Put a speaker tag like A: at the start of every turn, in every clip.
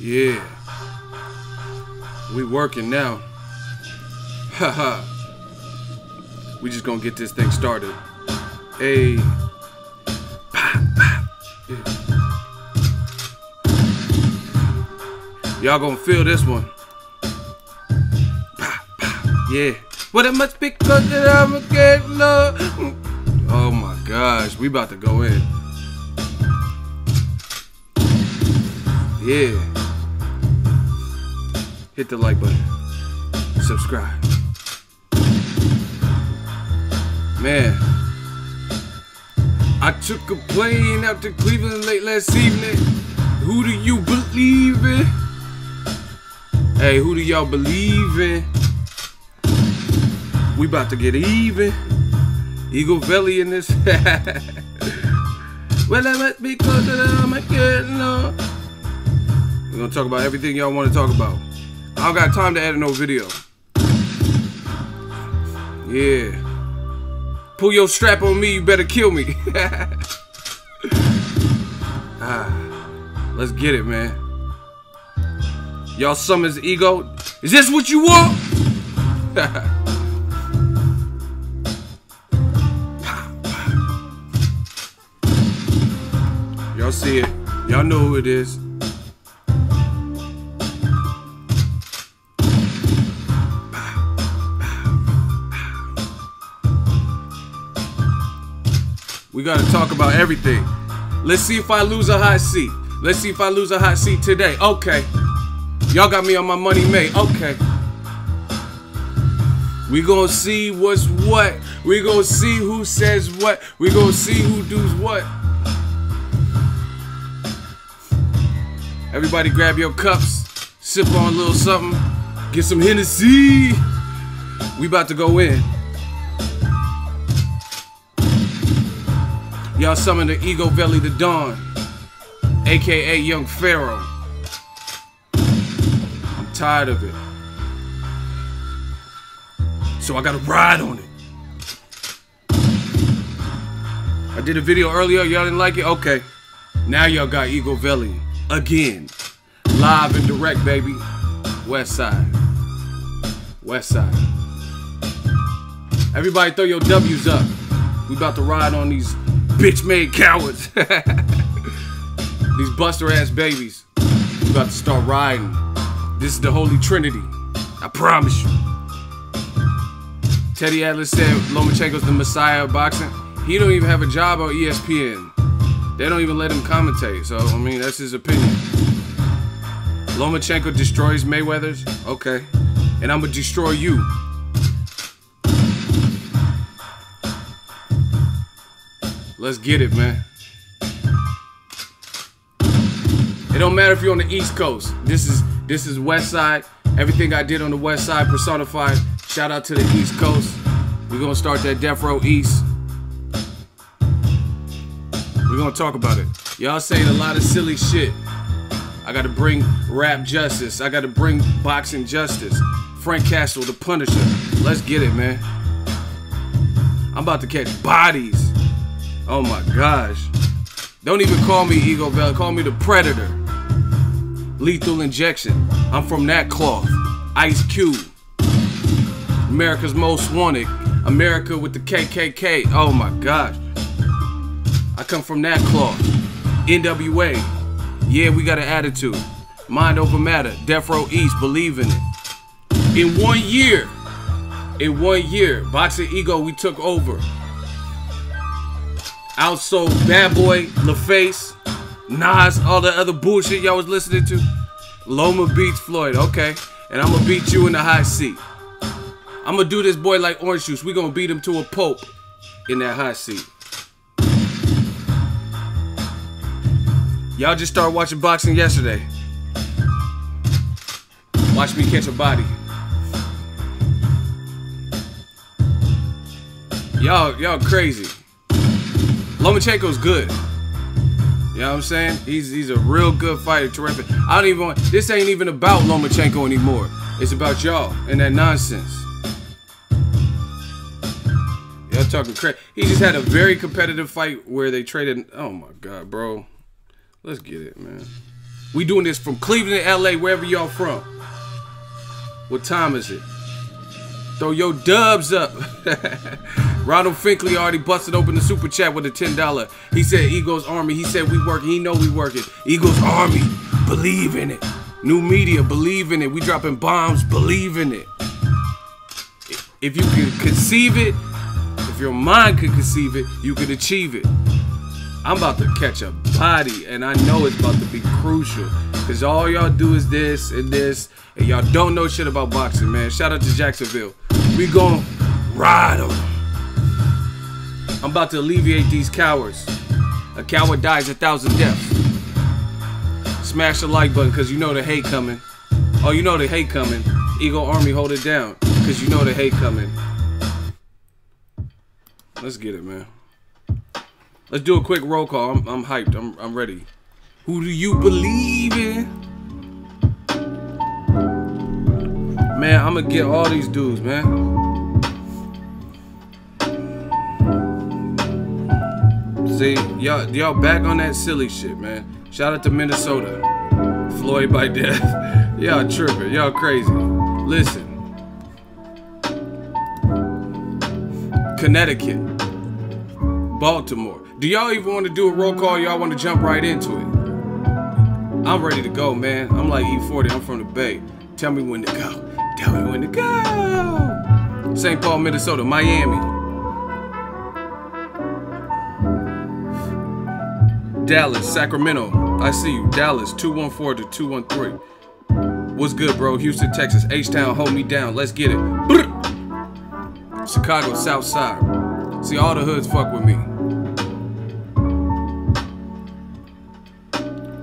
A: Yeah. We working now. Haha. We just gonna get this thing started. Hey. Yeah. Y'all gonna feel this one. Yeah. Well, it must be cause that I'm getting love. Oh my gosh, we about to go in. Yeah. Hit the like button. Subscribe. Man, I took a plane out to Cleveland late last evening. Who do you believe in? Hey, who do y'all believe in? We about to get even. EGOVELI in this. Well, I must be close to them. I can't know. We're gonna talk about everything y'all want to talk about. I don't got time to edit no video. Yeah. Pull your strap on me, you better kill me. Let's get it, man. Y'all summons ego. Is this what you want? Y'all see it. Y'all know who it is. We gotta talk about everything. Let's see if I lose a hot seat. Let's see if I lose a hot seat today. Okay. Y'all got me on my money made. Okay. We gonna see what's what. We gonna see who says what. We gonna see who does what. Everybody grab your cups. Sip on a little something. Get some Hennessy. We about to go in. Y'all summon the EGOVELI the Dawn, aka Young Pharaoh. I'm tired of it. So I gotta ride on it. I did a video earlier, y'all didn't like it? Okay. Now y'all got EGOVELI again. Live and direct, baby. West side. West side. Everybody throw your W's up. We about to ride on these bitch-made cowards. These buster-ass babies. We about to start riding. This is the Holy Trinity. I promise you. Teddy Atlas said Lomachenko's the messiah of boxing. He don't even have a job on ESPN. They don't even let him commentate. So, I mean, that's his opinion. Lomachenko destroys Mayweather's? Okay. And I'm gonna destroy you. Let's get it, man. It don't matter if you're on the East Coast. This is West Side. Everything I did on the West Side personified. Shout out to the East Coast. We're gonna start that Death Row East. We're gonna talk about it. Y'all saying a lot of silly shit. I gotta bring rap justice. I gotta bring boxing justice. Frank Castle, the Punisher. Let's get it, man. I'm about to catch bodies. Oh my gosh. Don't even call me EGOVELI, call me the Predator. Lethal Injection. I'm from that cloth. Ice Cube. America's Most Wanted. America with the KKK. Oh my gosh. I come from that cloth. NWA. Yeah, we got an attitude. Mind over matter. Death Row East. Believe in it. In 1 year. In 1 year. Boxingego, we took over. Outsold Bad Boy, LaFace, Nas, all the other bullshit y'all was listening to. Loma beats Floyd, okay. And I'm gonna beat you in the hot seat. I'm gonna do this boy like orange juice. We gonna beat him to a pulp in that hot seat. Y'all just started watching boxing yesterday. Watch me catch a body. Y'all crazy. Lomachenko's good. You know what I'm saying? He's a real good fighter, terrific. I don't even want, this ain't even about Lomachenko anymore. It's about y'all and that nonsense. Y'all talking crazy. He just had a very competitive fight where they traded. Oh my God, bro. Let's get it, man. We doing this from Cleveland to LA, wherever y'all from. What time is it? Throw your dubs up. Ronald Finkley already busted open the super chat with a $10. He said Eagles Army. He said we working. He know we working. Eagles Army. Believe in it. New media. Believe in it. We dropping bombs. Believe in it. If you can conceive it, if your mind can conceive it, you can achieve it. I'm about to catch a body, and I know it's about to be crucial. Because all y'all do is this, and y'all don't know shit about boxing, man. Shout out to Jacksonville. We gon' ride them. I'm about to alleviate these cowards. A coward dies 1,000 deaths. Smash the like button, because you know the hate coming. Oh, you know the hate coming. Eagle Army, hold it down, because you know the hate coming. Let's get it, man. Let's do a quick roll call. I'm hyped. I'm ready. Who do you believe in? Man, I'm gonna get all these dudes, man. See, y'all back on that silly shit, man. Shout out to Minnesota. Floyd by death. Y'all tripping. Y'all crazy. Listen. Connecticut. Baltimore. Do y'all even want to do a roll call? Y'all want to jump right into it? I'm ready to go, man. I'm like E40. I'm from the Bay. Tell me when to go. Tell me when to go. St. Paul, Minnesota. Miami. Dallas. Sacramento. I see you. Dallas. 214 to 213. What's good, bro? Houston, Texas. H-Town. Hold me down. Let's get it. Chicago, South Side. See, all the hoods fuck with me.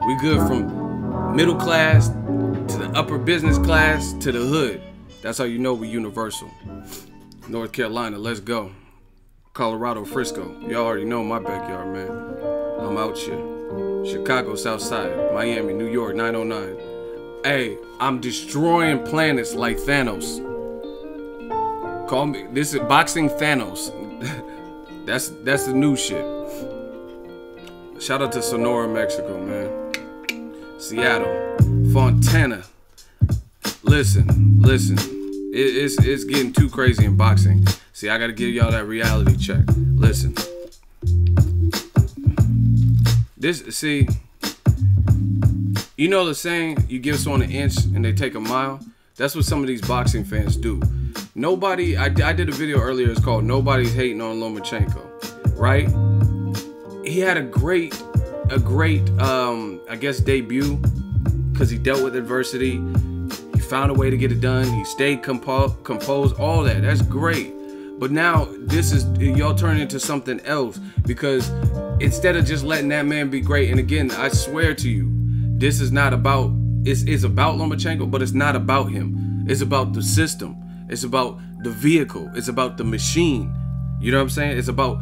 A: We good from middle class to the upper business class to the hood. That's how you know we universal. North Carolina, let's go. Colorado, Frisco. Y'all already know my backyard, man. I'm out here. Chicago, South Side. Miami, New York, 909. Hey, I'm destroying planets like Thanos. Call me, this is Boxing Thanos. That's the new shit. Shout out to Sonora, Mexico, man. Seattle, Fontana. Listen. It's getting too crazy in boxing. See, I gotta give y'all that reality check. Listen. See, you know the saying, you give someone an inch and they take a mile? That's what some of these boxing fans do. Nobody, I did a video earlier, it's called Nobody's Hating on Lomachenko, right? He had a great, I guess, debut, because he dealt with adversity. He found a way to get it done. He stayed composed, all that. That's great. But now y'all turn into something else, because instead of just letting that man be great, and again, I swear to you, this is not about, it's about Lomachenko, but it's not about him. It's about the system. It's about the vehicle. It's about the machine. You know what I'm saying? It's about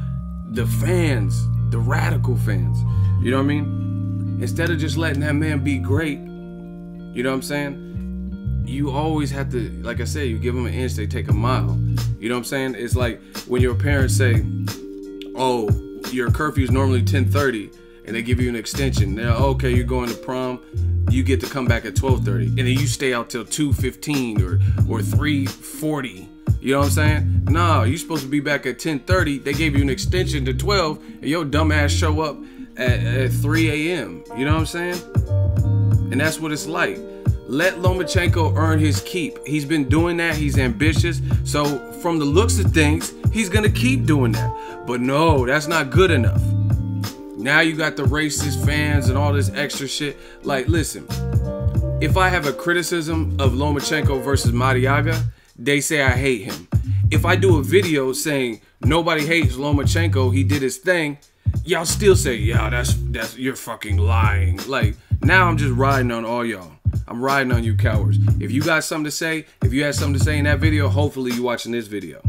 A: the fans, the radical fans. You know what I mean? Instead of just letting that man be great, you know what I'm saying? You always have to, like I said, you give them an inch, they take a mile. You know what I'm saying? It's like when your parents say, oh, your curfew is normally 10:30, and they give you an extension. They're like, okay, you're going to prom, you get to come back at 12:30, and then you stay out till 2:15 or 3:40. You know what I'm saying? Nah, you're supposed to be back at 10:30. They gave you an extension to 12, and your dumb ass show up at 3 a.m. You know what I'm saying? And that's what it's like. Let Lomachenko earn his keep. He's been doing that. He's ambitious. So from the looks of things, he's going to keep doing that. But no, that's not good enough. Now you got the racist fans and all this extra shit. Like, listen, if I have a criticism of Lomachenko versus Mariaga, they say I hate him. If I do a video saying nobody hates Lomachenko, he did his thing, y'all still say, yeah, that's you're fucking lying. Like, now I'm just riding on all y'all. I'm riding on you cowards. If you got something to say, if you had something to say in that video, hopefully you watching this video,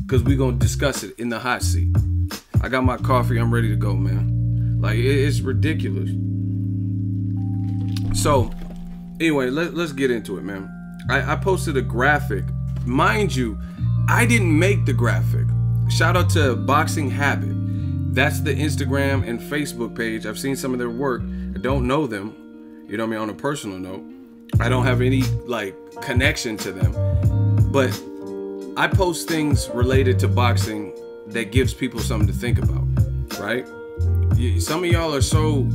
A: because we're going to discuss it in the hot seat. I got my coffee. I'm ready to go, man. Like, it's ridiculous. So, anyway, let's get into it, man. I posted a graphic. Mind you, I didn't make the graphic. Shout out to Boxing Habit. That's the Instagram and Facebook page. I've seen some of their work. I don't know them. You know what I mean? On a personal note, I don't have any like connection to them, but I post things related to boxing that gives people something to think about, right? Some of y'all are so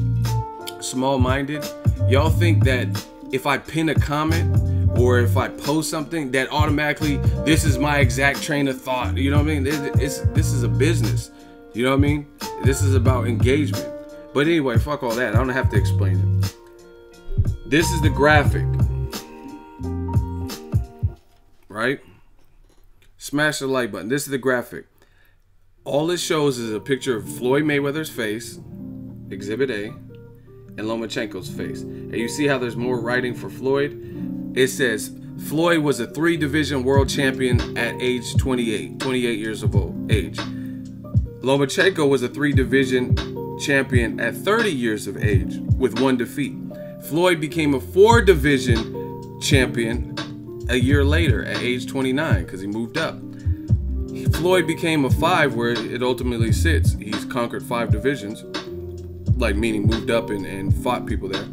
A: small-minded. Y'all think that if I pin a comment or if I post something that automatically this is my exact train of thought. You know what I mean? This is a business. You know what I mean? This is about engagement. But anyway, fuck all that. I don't have to explain it. This is the graphic. Right? Smash the like button. This is the graphic. All it shows is a picture of Floyd Mayweather's face, Exhibit A, and Lomachenko's face. And you see how there's more writing for Floyd? It says, Floyd was a 3-division world champion at age 28 years of age. Lomachenko was a 3-division champion at 30 years of age with 1 defeat. Floyd became a 4-division champion a year later at age 29 because he moved up. Floyd became a 5 where it ultimately sits. He's conquered 5 divisions, like meaning moved up and fought people there.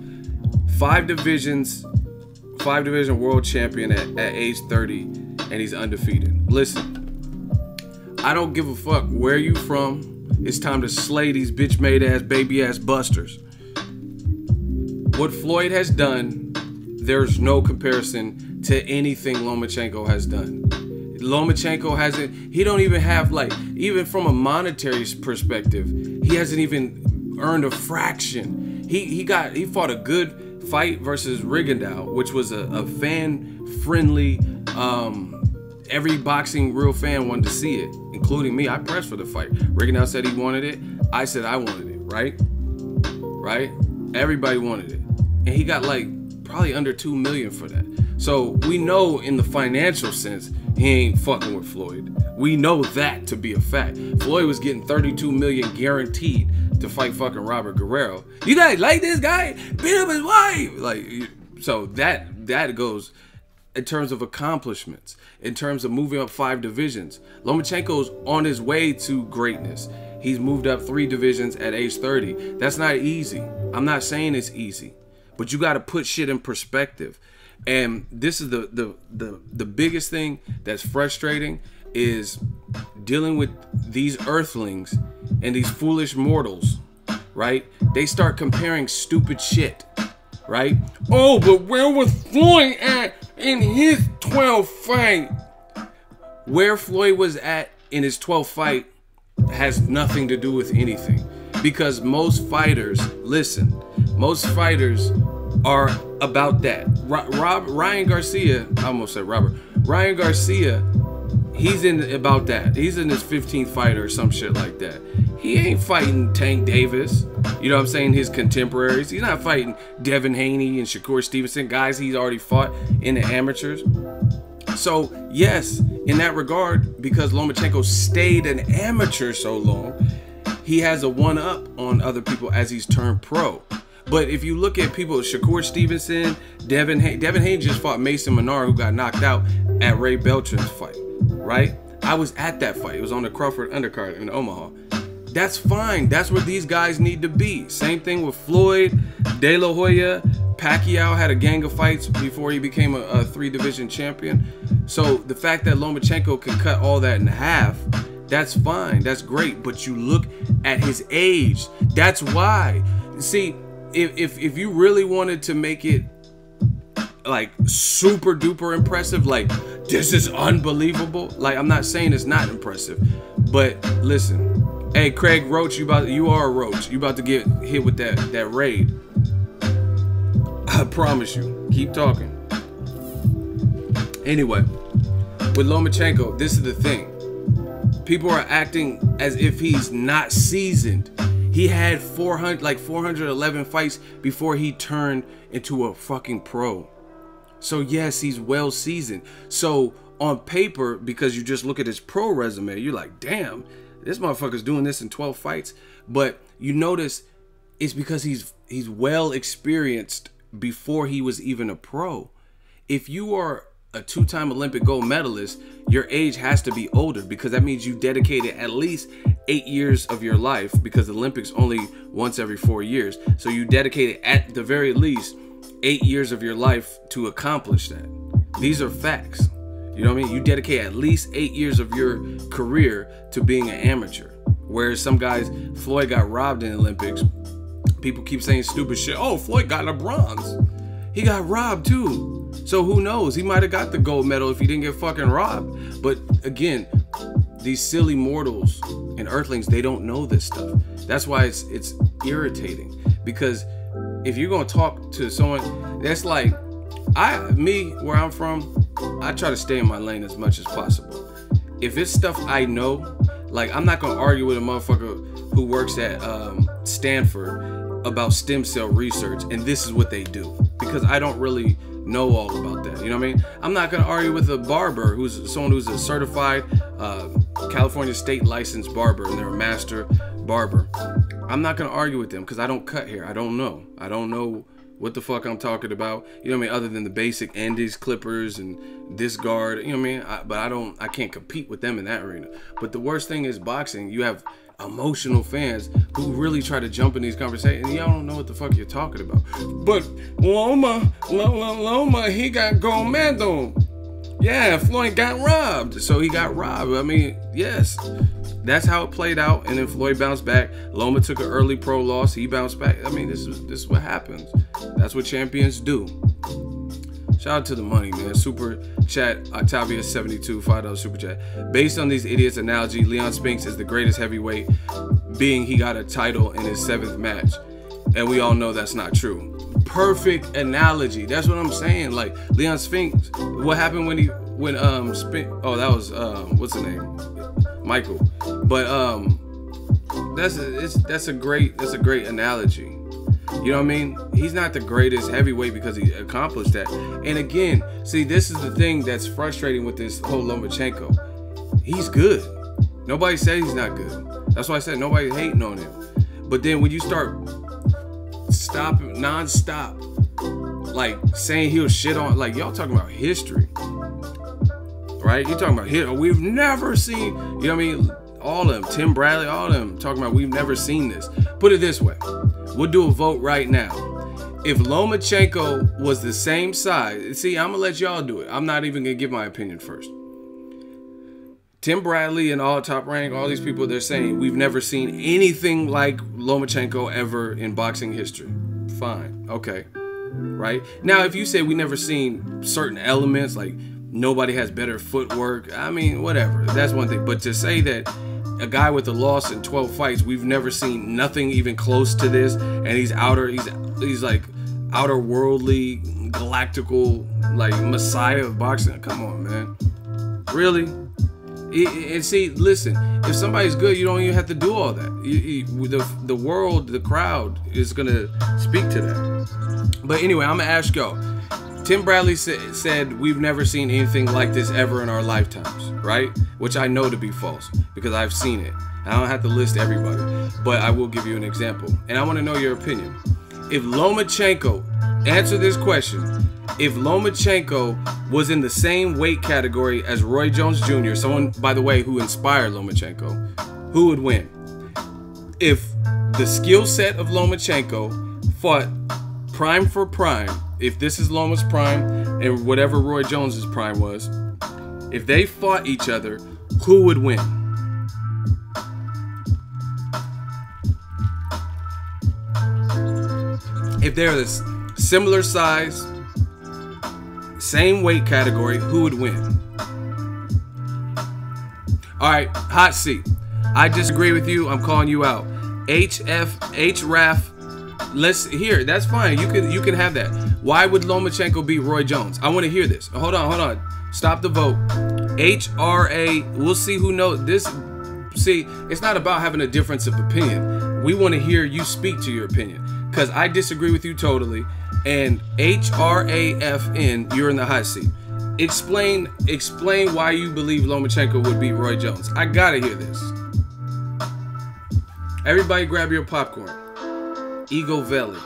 A: 5-division world champion at age 30, and he's undefeated. Listen, I don't give a fuck where you from. It's time to slay these bitch-made ass, baby-ass busters. What Floyd has done, there's no comparison to anything Lomachenko has done. Lomachenko hasn't, he don't even have, like, even from a monetary perspective, he hasn't even earned a fraction. He fought a good fight versus Rigondeaux, which was a fan-friendly, every boxing real fan wanted to see it, including me. I pressed for the fight. Rigondeaux said he wanted it. I said I wanted it, right? Right? Everybody wanted it. And he got like probably under $2 million for that. So we know in the financial sense, he ain't fucking with Floyd. We know that to be a fact. Floyd was getting $32 million guaranteed to fight fucking Robert Guerrero. You guys like this guy? Beat up his wife. Like, so that goes in terms of accomplishments, in terms of moving up 5 divisions. Lomachenko's on his way to greatness. He's moved up 3 divisions at age 30. That's not easy. I'm not saying it's easy, but you got to put shit in perspective. And this is the biggest thing that's frustrating is dealing with these earthlings and these foolish mortals, right? They start comparing stupid shit, right? Oh, but where was Floyd at in his 12th fight? Where Floyd was at in his 12th fight has nothing to do with anything, because most fighters, listen, most fighters are about that. Ryan Garcia, I almost said Robert. Ryan Garcia, he's in about that. He's in his 15th fight or some shit like that. He ain't fighting Tank Davis. You know what I'm saying? His contemporaries. He's not fighting Devin Haney and Shakur Stevenson, guys he's already fought in the amateurs. So, yes, in that regard, because Lomachenko stayed an amateur so long, he has a one-up on other people as he's turned pro. But if you look at people, Shakur Stevenson, Devin Haney just fought Mason Menard, who got knocked out at Ray Beltran's fight, right? I was at that fight. It was on the Crawford undercard in Omaha. That's fine. That's where these guys need to be. Same thing with Floyd, De La Hoya. Pacquiao had a gang of fights before he became a 3-division champion. So the fact that Lomachenko can cut all that in half, that's fine. That's great. But you look at his age. That's why. See, if you really wanted to make it like super duper impressive, like this is unbelievable, like I'm not saying it's not impressive, but listen, hey Craig Roach, you are a roach. You about to get hit with that raid. I promise you. Keep talking. Anyway, with Lomachenko, this is the thing. People are acting as if he's not seasoned. He had 411 fights before he turned into a fucking pro. So yes, he's well seasoned. So on paper, because you just look at his pro resume, you're like, damn, this motherfucker's doing this in 12 fights. But you notice it's because he's well experienced before he was even a pro. If you are a 2-time Olympic gold medalist, your age has to be older, because that means you dedicated at least 8 years of your life, because the Olympics only once every 4 years. So you dedicated at the very least 8 years of your life to accomplish that. These are facts. You know what I mean? You dedicate at least 8 years of your career to being an amateur. Whereas some guys, Floyd got robbed in the Olympics. People keep saying stupid shit. Oh, Floyd got a bronze. He got robbed too. So who knows? He might have got the gold medal if he didn't get fucking robbed. But again, these silly mortals and earthlings, they don't know this stuff. That's why it's irritating. Because if you're gonna talk to someone, that's like, where I'm from, I try to stay in my lane as much as possible. If it's stuff I know, like I'm not gonna argue with a motherfucker who works at Stanford about stem cell research and this is what they do, because I don't really know all about that. You know what I mean? I'm not gonna argue with a barber who's someone who's a certified California state licensed barber and they're a master barber. I'm not gonna argue with them because I don't cut hair. I don't know what the fuck I'm talking about. You know what I mean? Other than the basic Andes clippers and this guard, you know what I mean? I can't compete with them in that arena. But the worst thing is boxing. You have emotional fans who really try to jump in these conversations and y'all don't know what the fuck you're talking about. But Loma, he got gold medal. Yeah, Floyd got robbed. So he got robbed. I mean, yes. That's how it played out, and then Floyd bounced back. Loma took an early pro loss. He bounced back. I mean, this is what happens. That's what champions do. Shout out to the money, man. Super chat, Octavia72, $5 super chat. Based on these idiots' analogy, Leon Spinks is the greatest heavyweight, being he got a title in his 7th match. And we all know that's not true. Perfect analogy. That's what I'm saying. Like, Leon Spinks, what happened when that was, what's the name? Michael. But that's a great analogy. You know what I mean? He's not the greatest heavyweight because he accomplished that. And again, see, this is the thing that's frustrating with this whole Lomachenko. He's good. Nobody said he's not good. That's why I said nobody's hating on him. But then when you start stopping non-stop, like saying he'll shit on, like y'all talking about history. Right? You're talking about here. We've never seen, you know what I mean? All of them, Tim Bradley, all of them talking about we've never seen this. Put it this way. We'll do a vote right now. If Lomachenko was the same size, see, I'm going to let y'all do it. I'm not even going to give my opinion first. Tim Bradley and all Top Rank, all these people, they're saying we've never seen anything like Lomachenko ever in boxing history. Fine. Okay. Right? Now, if you say we never seen certain elements, like nobody has better footwork, I mean, whatever. That's one thing. But to say that a guy with a loss in 12 fights, we've never seen nothing even close to this, and he's like outer worldly, galactical, like messiah of boxing. Come on, man. Really? And see, listen, if somebody's good, you don't even have to do all that. The world, the crowd is gonna speak to that. But anyway, I'm gonna ask y'all. Tim Bradley said we've never seen anything like this ever in our lifetimes, right? Which I know to be false because I've seen it. I don't have to list everybody, but I will give you an example. And I want to know your opinion. If Lomachenko, answer this question. If Lomachenko was in the same weight category as Roy Jones Jr., someone, by the way, who inspired Lomachenko, who would win? If the skill set of Lomachenko fought prime for prime, if this is Loma's prime and whatever Roy Jones's prime was, if they fought each other, who would win? If they're this similar size, same weight category, who would win? All right, hot seat. I disagree with you. I'm calling you out. HRAF. Let's hear. That's fine. You can have that. Why would Lomachenko beat Roy Jones? I want to hear this. Hold on. Stop the vote. HRA. We'll see who knows this. See, it's not about having a difference of opinion. We want to hear you speak to your opinion because I disagree with you totally. And HRAFN, you're in the hot seat. Explain why you believe Lomachenko would beat Roy Jones. I gotta hear this. Everybody, grab your popcorn. EGOVELI.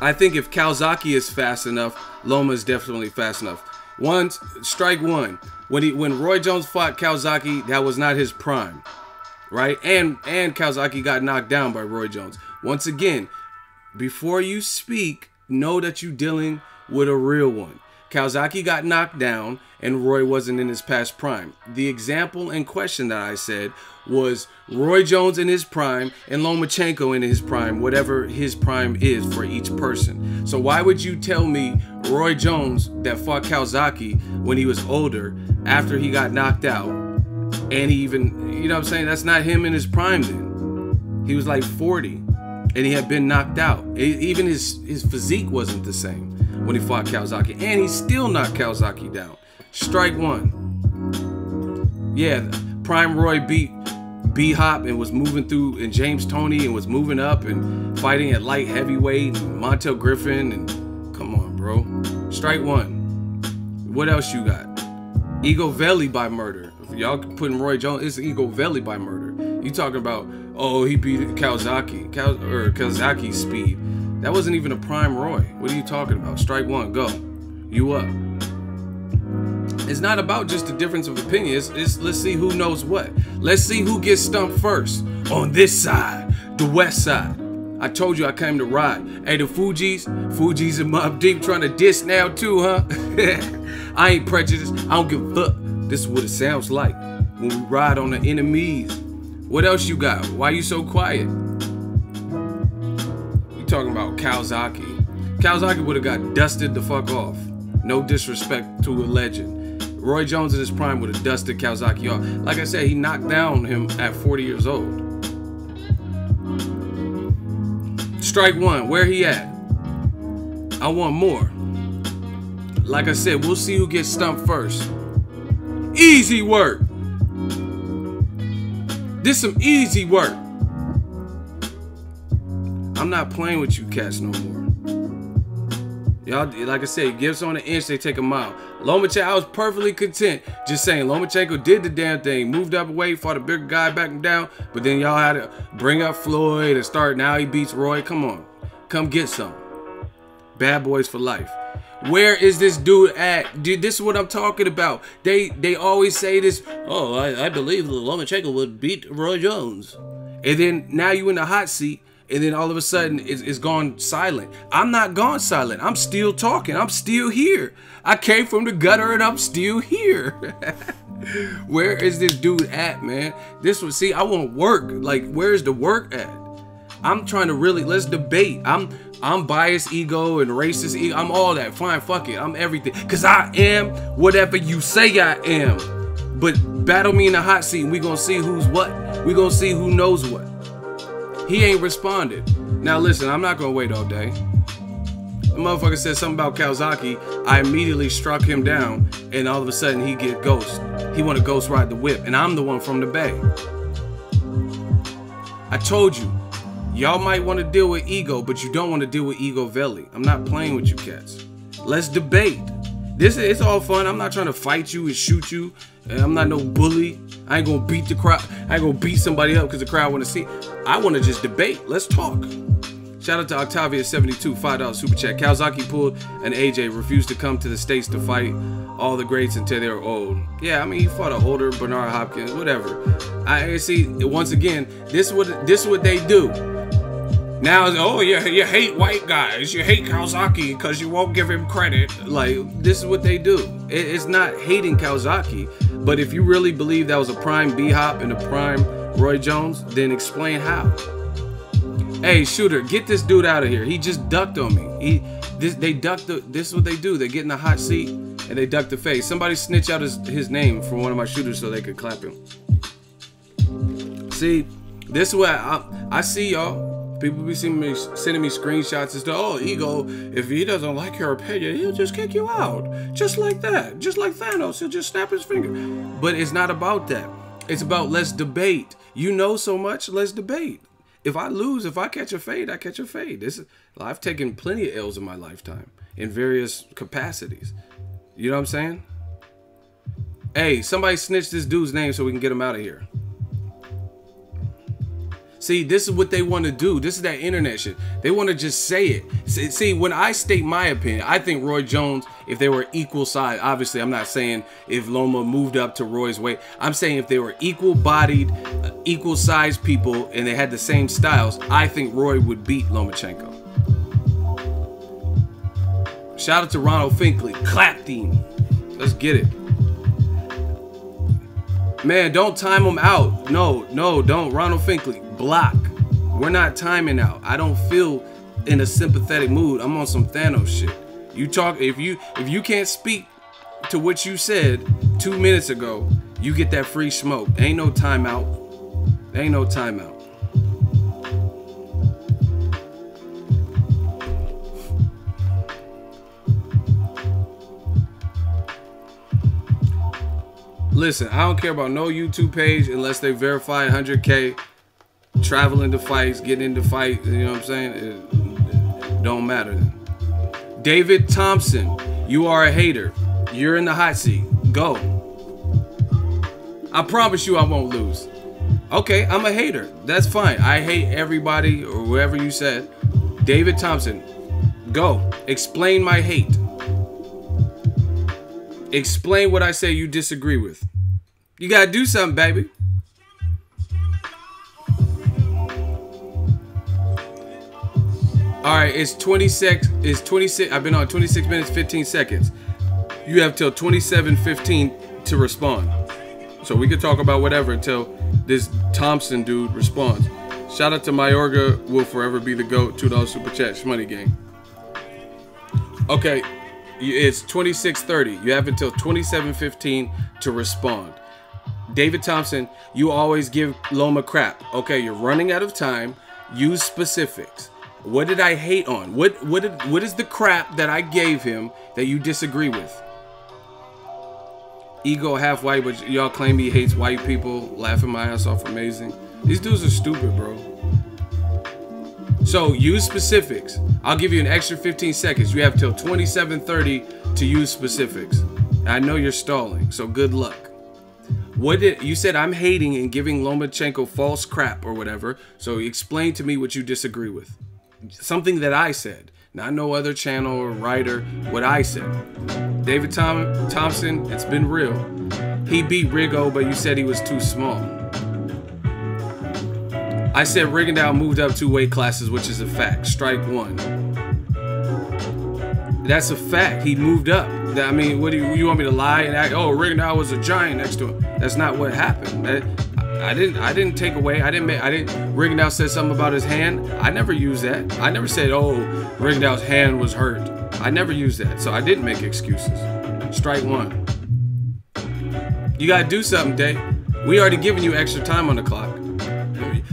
A: I think if Calzaghe is fast enough, Loma is definitely fast enough. Strike one. When Roy Jones fought Calzaghe, that was not his prime. right? And Kawasaki got knocked down by Roy Jones. Once again, before you speak, know that you're dealing with a real one. Kawasaki got knocked down and Roy wasn't in his past prime. The example in question that I said was Roy Jones in his prime and Lomachenko in his prime, whatever his prime is for each person. So why would you tell me Roy Jones that fought Kawasaki when he was older after he got knocked out, and he even, you know what I'm saying, that's not him in his prime then. He was like 40 and he had been knocked out. Even his physique wasn't the same when he fought Kawasaki, and he still knocked Kawasaki down. Strike one. Yeah, prime Roy beat B-Hop and was moving through, and James Toney, and was moving up and fighting at light heavyweight, and Montel Griffin, and come on, bro. Strike one. What else you got? EGOVELI by murder. If y'all putting Roy Jones, it's EGOVELI by murder. You talking about, oh, he beat Kawasaki, Kawasaki's speed. That wasn't even a prime Roy. What are you talking about? Strike one, go. You up. It's not about just the difference of opinion. It's let's see who knows what. Let's see who gets stumped first. On this side, the west side. I told you I came to ride. Hey, the Fugees and Mobb Deep trying to diss now too, huh? I ain't prejudiced. I don't give a fuck. This is what it sounds like when we ride on the enemies. What else you got? Why you so quiet? You talking about Kawasaki. Kawasaki would have got dusted the fuck off. No disrespect to a legend. Roy Jones in his prime would have dusted Kawasaki off. Like I said, he knocked down him at 40 years old. Strike one, where he at? I want more. Like I said, we'll see who gets stumped first. Easy work. This some easy work. I'm not playing with you cats no more. Y'all, like I said, gives on an inch, they take a mile. Lomachenko, I was perfectly content just saying Lomachenko did the damn thing, moved up a weight, fought a bigger guy, back him down, but then y'all had to bring up Floyd and start, now he beats Roy. Come on, come get some. Bad boys for life. Where is this dude at? Dude, this is what I'm talking about. They always say this, oh, I believe Lomachenko would beat Roy Jones. And then now you in the hot seat, and then all of a sudden it's gone silent. I'm not gone silent. I'm still talking. I'm still here. I came from the gutter and I'm still here. Where is this dude at, man? This was, see, I want work. Like, where's the work at? I'm trying to really, let's debate. I'm biased ego and racist ego. I'm all that. Fine, fuck it. I'm everything. Cause I am whatever you say I am. But battle me in the hot seat and we gonna see who's what. We gonna see who knows what. He ain't responded. Now listen, I'm not gonna wait all day. The motherfucker said something about Kawasaki. I immediately struck him down, and all of a sudden he get ghost. He want to ghost ride the whip, and I'm the one from the Bay. I told you, y'all might want to deal with ego, but you don't want to deal with EGOVELI. I'm not playing with you cats. Let's debate. It's all fun. I'm not trying to fight you and shoot you. I'm not no bully. I ain't gonna beat the crowd. I ain't gonna beat somebody up because the crowd want to see. I want to just debate. Let's talk. Shout out to Octavia72, $5 super chat. Kawasaki pulled an AJ, refused to come to the States to fight all the greats until they were old. Yeah, I mean, he fought an older Bernard Hopkins, whatever. I see. Once again, this is what they do. Now, oh yeah, you hate white guys. You hate Kawasaki because you won't give him credit. Like, this is what they do. It's not hating Kawasaki, but if you really believe that was a prime B-Hop and a prime Roy Jones, then explain how. Hey, shooter, get this dude out of here. He just ducked on me. They ducked this is what they do. They get in the hot seat and they duck the face. Somebody snitch out his name from one of my shooters so they could clap him. See, this is what I see, y'all. People be sending me screenshots and stuff. Oh, Ego, if he doesn't like your opinion, he'll just kick you out. Just like that. Just like Thanos, he'll just snap his finger. But it's not about that. It's about let's debate. You know so much, let's debate. If I lose, if I catch a fade, I catch a fade. I've taken plenty of L's in my lifetime in various capacities. You know what I'm saying? Hey, somebody snitch this dude's name so we can get him out of here. See, this is what they want to do. This is that internet shit. They want to just say it. See, when I state my opinion, I think Roy Jones, if they were equal size, obviously I'm not saying if Loma moved up to Roy's weight. I'm saying if they were equal bodied, equal sized people and they had the same styles, I think Roy would beat Lomachenko. Shout out to Ronald Finkley. Clap team. Let's get it. Man, don't time him out. No, don't. Ronald Finkley, block. We're not timing out. I don't feel in a sympathetic mood. I'm on some Thanos shit. You talk, if you can't speak to what you said 2 minutes ago, you get that free smoke. Ain't no timeout. Ain't no timeout. Listen, I don't care about no YouTube page unless they verify 100K, traveling to fights, getting into fight, you know what I'm saying? It don't matter then. David Thompson, you are a hater. You're in the hot seat. Go. I promise you I won't lose. Okay, I'm a hater. That's fine. I hate everybody or whoever you said. David Thompson, go. Explain my hate. Explain what I say you disagree with. You gotta do something, baby. All right, it's 26. It's 26. I've been on 26 minutes, 15 seconds. You have till 27:15 to respond. So we can talk about whatever until this Thompson dude responds. Shout out to Mayorga, will forever be the GOAT. $2 super chat, Shmoney gang. Okay, it's 26:30. You have until 27:15 to respond. David Thompson, you always give Loma crap. Okay, you're running out of time. Use specifics. What did I hate on? What is the crap that I gave him that you disagree with? Ego half white, but y'all claim he hates white people. Laughing my ass off, amazing. These dudes are stupid, bro. So use specifics. I'll give you an extra 15 seconds. You have till 27:30 to use specifics. I know you're stalling, so good luck. What did you said? I'm hating and giving Lomachenko false crap or whatever. So explain to me what you disagree with. Something that I said, not no other channel or writer. What I said. David Thompson, it's been real. He beat Rigo, but you said he was too small. I said Rigondeaux moved up 2 weight classes, which is a fact. Strike one. That's a fact. He moved up. I mean, what do you want me to lie and act? Oh, Rigondeaux was a giant next to him. That's not what happened. I didn't take away. Rigondeaux said something about his hand. I never used that. I never said, oh, Rigondeaux's hand was hurt. I never used that. So I didn't make excuses. Strike one. You gotta do something, Day. We already given you extra time on the clock.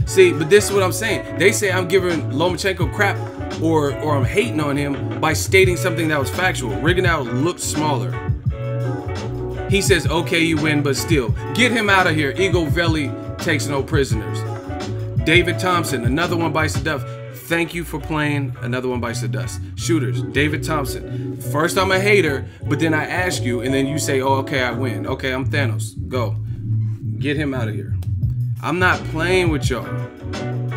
A: See, but this is what I'm saying. They say I'm giving Lomachenko crap or I'm hating on him by stating something that was factual. Rigondeaux looked smaller. He says, okay, you win, but still. Get him out of here. EGOVELI takes no prisoners. David Thompson, another one bites the dust. Thank you for playing. Another one bites the dust. Shooters, David Thompson. First, I'm a hater, but then I ask you, and then you say, oh, okay, I win. Okay, I'm Thanos. Go. Get him out of here. I'm not playing with y'all.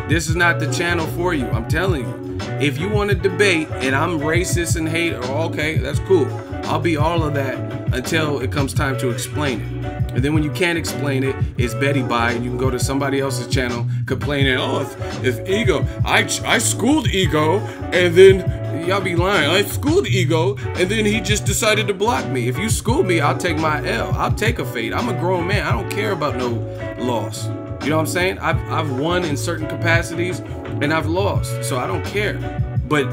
A: This is not the channel for you. I'm telling you. If you want to debate and I'm racist and hate, okay, that's cool. I'll be all of that until it comes time to explain it. And then when you can't explain it, it's Betty Bye, and you can go to somebody else's channel complaining, oh, if Ego, I schooled Ego, and then y'all be lying. I schooled Ego, and then he just decided to block me. If you school me, I'll take my L. I'll take a fade. I'm a grown man. I don't care about no loss. You know what I'm saying? I've won in certain capacities, and I've lost, so I don't care. But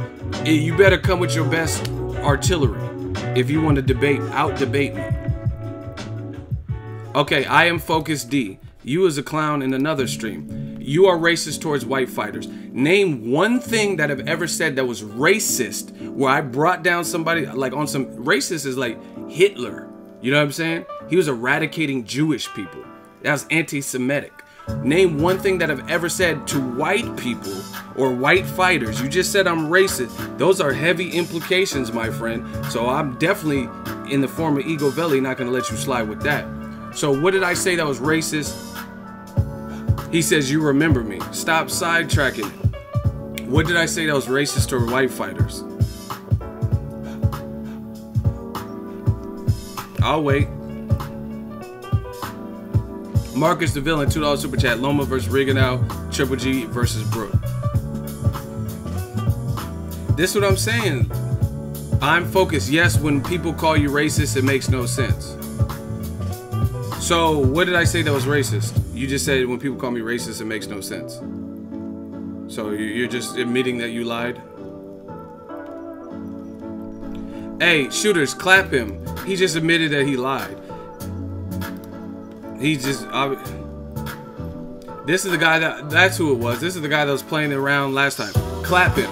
A: you better come with your best artillery if you want to out-debate me. Okay, I am Focus D. You as a clown in another stream. You are racist towards white fighters. Name one thing that I've ever said that was racist, where I brought down somebody, like on some, racist is like Hitler. You know what I'm saying? He was eradicating Jewish people. That was anti-Semitic. Name one thing that I've ever said to white people or white fighters. You just said I'm racist. Those are heavy implications, my friend. So I'm definitely, in the form of EGOVELI, not going to let you slide with that. So what did I say that was racist? He says, you remember me. Stop sidetracking it. What did I say that was racist toward white fighters? I'll wait. Marcus the Villain, $2 super chat. Loma versus Rigonau. Triple G versus Brooke. This is what I'm saying. I'm focused. Yes, when people call you racist, it makes no sense. So, what did I say that was racist? You just said when people call me racist, it makes no sense. So, you're just admitting that you lied? Hey, shooters, clap him. He just admitted that he lied. He just... this is the guy that's who it was. This is the guy that was playing around last time. Clap him.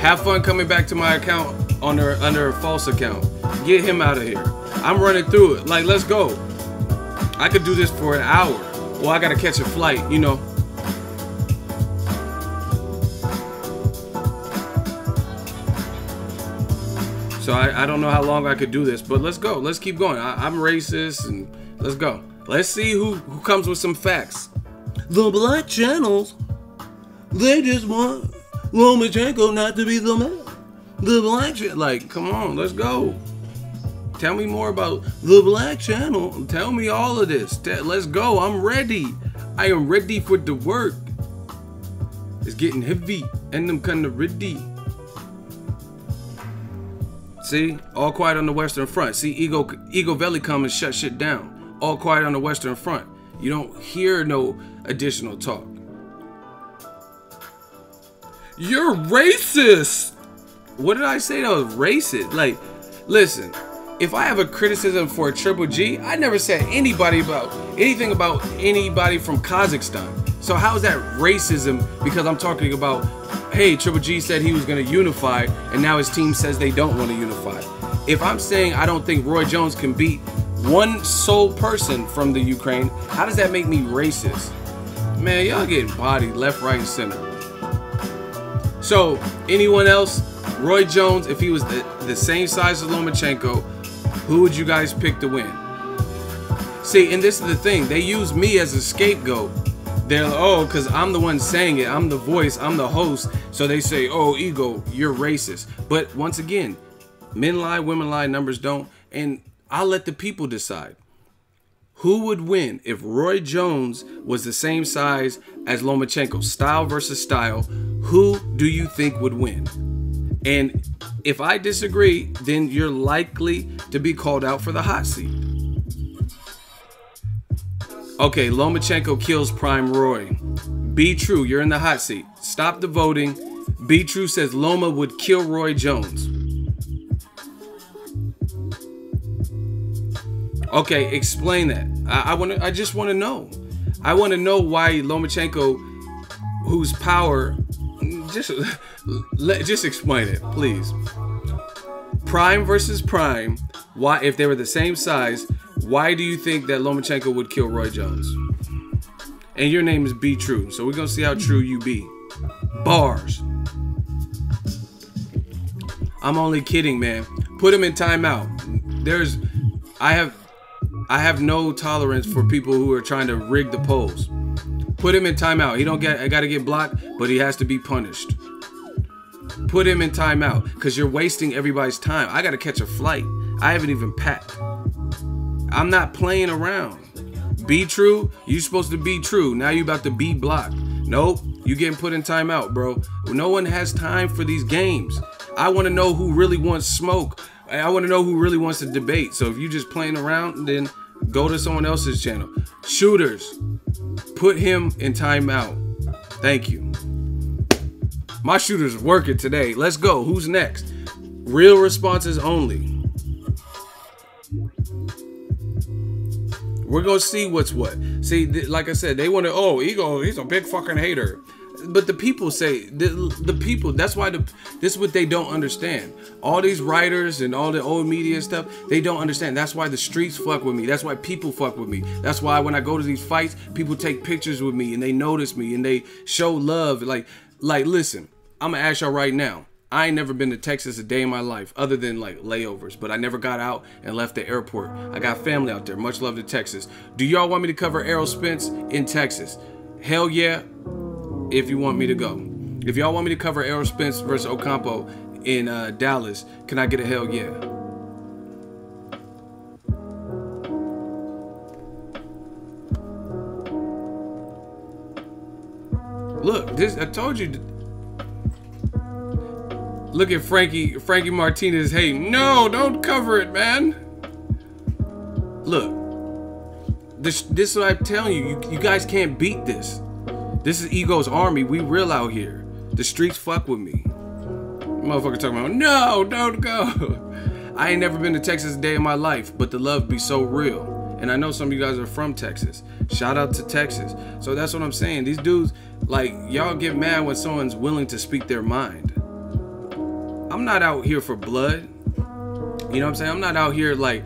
A: Have fun coming back to my account under a false account. Get him out of here. I'm running through it. Like, let's go. I could do this for an hour. Well, I gotta catch a flight, you know. So I don't know how long I could do this, but let's go. Let's keep going. I'm racist, and let's go. Let's see who comes with some facts. The black channels, they just want Lomachenko not to be the man. The black channel, like, come on, let's go. Tell me more about the black channel. Tell me all of this. Let's go. I'm ready. I am ready for the work. It's getting heavy, and I'm kind of ready. See, all quiet on the Western Front. See, EGOVELI come and shut shit down. All quiet on the Western Front. You don't hear no additional talk. You're racist. What did I say that was racist? Like, listen, if I have a criticism for Triple G, I never said anything about anybody from Kazakhstan. So how is that racism? Because I'm talking about, hey, Triple G said he was going to unify, and now his team says they don't want to unify. If I'm saying I don't think Roy Jones can beat one sole person from the Ukraine, how does that make me racist? Man, y'all getting bodied left, right, and center. So, anyone else? Roy Jones, if he was the same size as Lomachenko, who would you guys pick to win? See, and this is the thing. They use me as a scapegoat. They're like, oh, because I'm the one saying it. I'm the voice. I'm the host. So they say, oh, Ego, you're racist. But once again, men lie, women lie, numbers don't. And I'll let the people decide. Who would win if Roy Jones was the same size as Lomachenko? Style versus style. Who do you think would win? And if I disagree, then you're likely to be called out for the hot seat. Okay, Lomachenko kills Prime Roy. Be true, you're in the hot seat. Stop the voting. Be true says Loma would kill Roy Jones. Okay, explain that. I just want to know. I want to know why Lomachenko, whose power, just explain it, please. Prime versus Prime. Why, if they were the same size, why do you think that Lomachenko would kill Roy Jones? And your name is Be True, so we're gonna see how true you be. Bars. I'm only kidding, man. Put him in timeout. I have no tolerance for people who are trying to rig the polls. Put him in timeout. I gotta get blocked, but he has to be punished. Put him in timeout, because you're wasting everybody's time. I gotta catch a flight. I haven't even packed. I'm not playing around. Be true. You supposed to be true. Now you about to be blocked. Nope. You getting put in timeout, bro. No one has time for these games. I want to know who really wants smoke. I want to know who really wants to debate. So if you just playing around, then go to someone else's channel. Shooters, put him in timeout. Thank you. My shooter's working today. Let's go. Who's next? Real responses only. We're gonna see what's what. See, like I said, they want to. Oh, Ego, he's a big fucking hater. But the people say the people. That's why this is what they don't understand. All these writers and all the old media and stuff, they don't understand. That's why the streets fuck with me. That's why people fuck with me. That's why when I go to these fights, people take pictures with me and they notice me and they show love. Like listen, I'm gonna ask y'all right now. I ain't never been to Texas a day in my life other than like layovers, but I never got out and left the airport. I got family out there. Much love to Texas. Do y'all want me to cover Errol Spence in Texas? Hell yeah, if you want me to go. If y'all want me to cover Errol Spence versus Ocampo in Dallas, can I get a hell yeah? Look, this I told you. Look at Frankie Martinez hating. No, don't cover it, man. Look, this is what I'm telling you. You guys can't beat this. This is Ego's army. We real out here. The streets fuck with me. Motherfucker talking about, no, don't go. I ain't never been to Texas a day in my life, but the love be so real. And I know some of you guys are from Texas. Shout out to Texas. So that's what I'm saying. These dudes, like, y'all get mad when someone's willing to speak their mind. I'm not out here for blood. You know what I'm saying? I'm not out here like,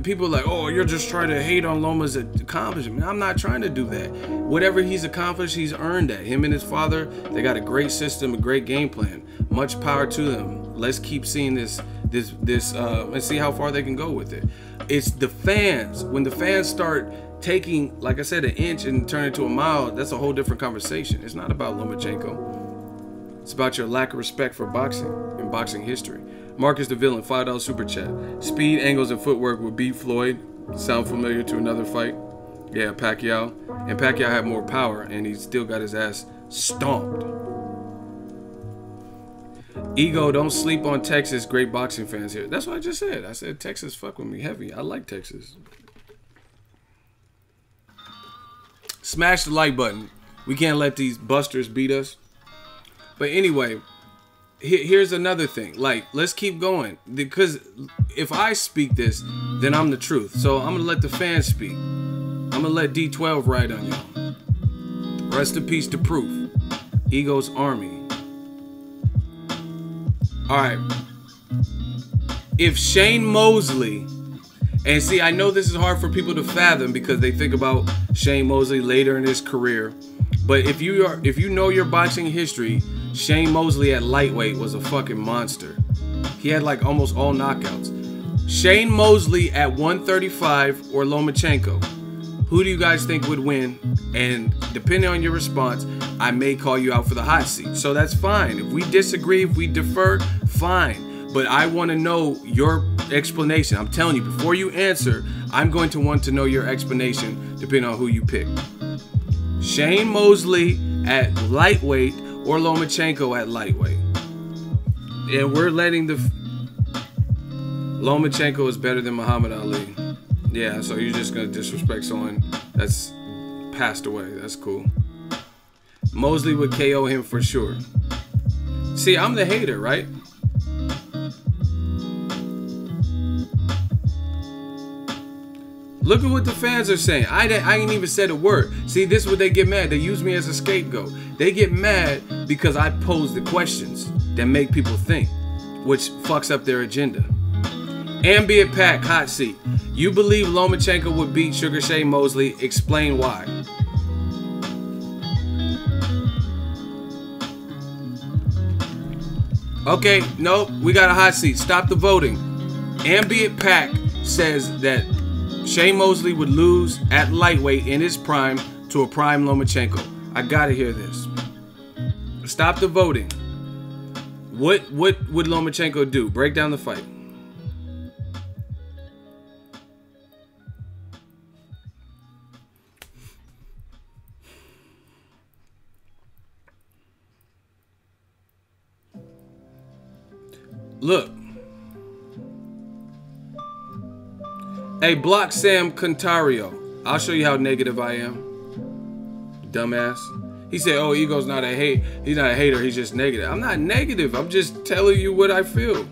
A: people are like, oh, you're just trying to hate on Loma's accomplishment. I'm not trying to do that. Whatever he's accomplished, he's earned that. Him and his father, they got a great system, a great game plan. Much power to them. Let's keep seeing this and see how far they can go with it. It's the fans. When the fans start taking, like I said, an inch and turn it to a mile, that's a whole different conversation. It's not about Lomachenko. It's about your lack of respect for boxing and boxing history. Marcus the Villain, $5 super chat. Speed, angles, and footwork would beat Floyd. Sound familiar to another fight? Yeah, Pacquiao. And Pacquiao had more power, and he still got his ass stomped. Ego, don't sleep on Texas. Great boxing fans here. That's what I just said. I said Texas fuck with me heavy. I like Texas. Smash the like button. We can't let these busters beat us. But anyway, here's another thing. Like, let's keep going. Because if I speak this, then I'm the truth. So I'm going to let the fans speak. I'm going to let D12 ride on y'all. Rest in peace to Proof. Ego's army. Alright. If Shane Mosley, and see, I know this is hard for people to fathom because they think about Shane Mosley later in his career. But if you know your boxing history, Shane Mosley at lightweight was a fucking monster. He had like almost all knockouts. Shane Mosley at 135 or Lomachenko. Who do you guys think would win? And depending on your response, I may call you out for the hot seat. So that's fine. If we disagree, if we defer, fine. But I want to know your explanation. I'm telling you, before you answer, I'm going to want to know your explanation depending on who you pick. Shane Mosley at lightweight or Lomachenko at lightweight. And we're letting the... Lomachenko is better than Muhammad Ali. Yeah, so you're just going to disrespect someone that's passed away. That's cool. Mosley would KO him for sure. See, I'm the hater, right? Look at what the fans are saying. I ain't even said a word. See, this is what they get mad. They use me as a scapegoat. They get mad because I pose the questions that make people think, which fucks up their agenda. Ambient Pack, hot seat. You believe Lomachenko would beat Sugar Shane Mosley. Explain why. Okay, nope, we got a hot seat. Stop the voting. Ambient Pack says that Shane Mosley would lose at lightweight in his prime to a prime Lomachenko. I gotta hear this. Stop the voting. What would Lomachenko do? Break down the fight. Look. Hey, block Sam Contario. I'll show you how negative I am. Dumbass. He said, oh, Ego's not a hate. He's not a hater. He's just negative. I'm not negative. I'm just telling you what I feel.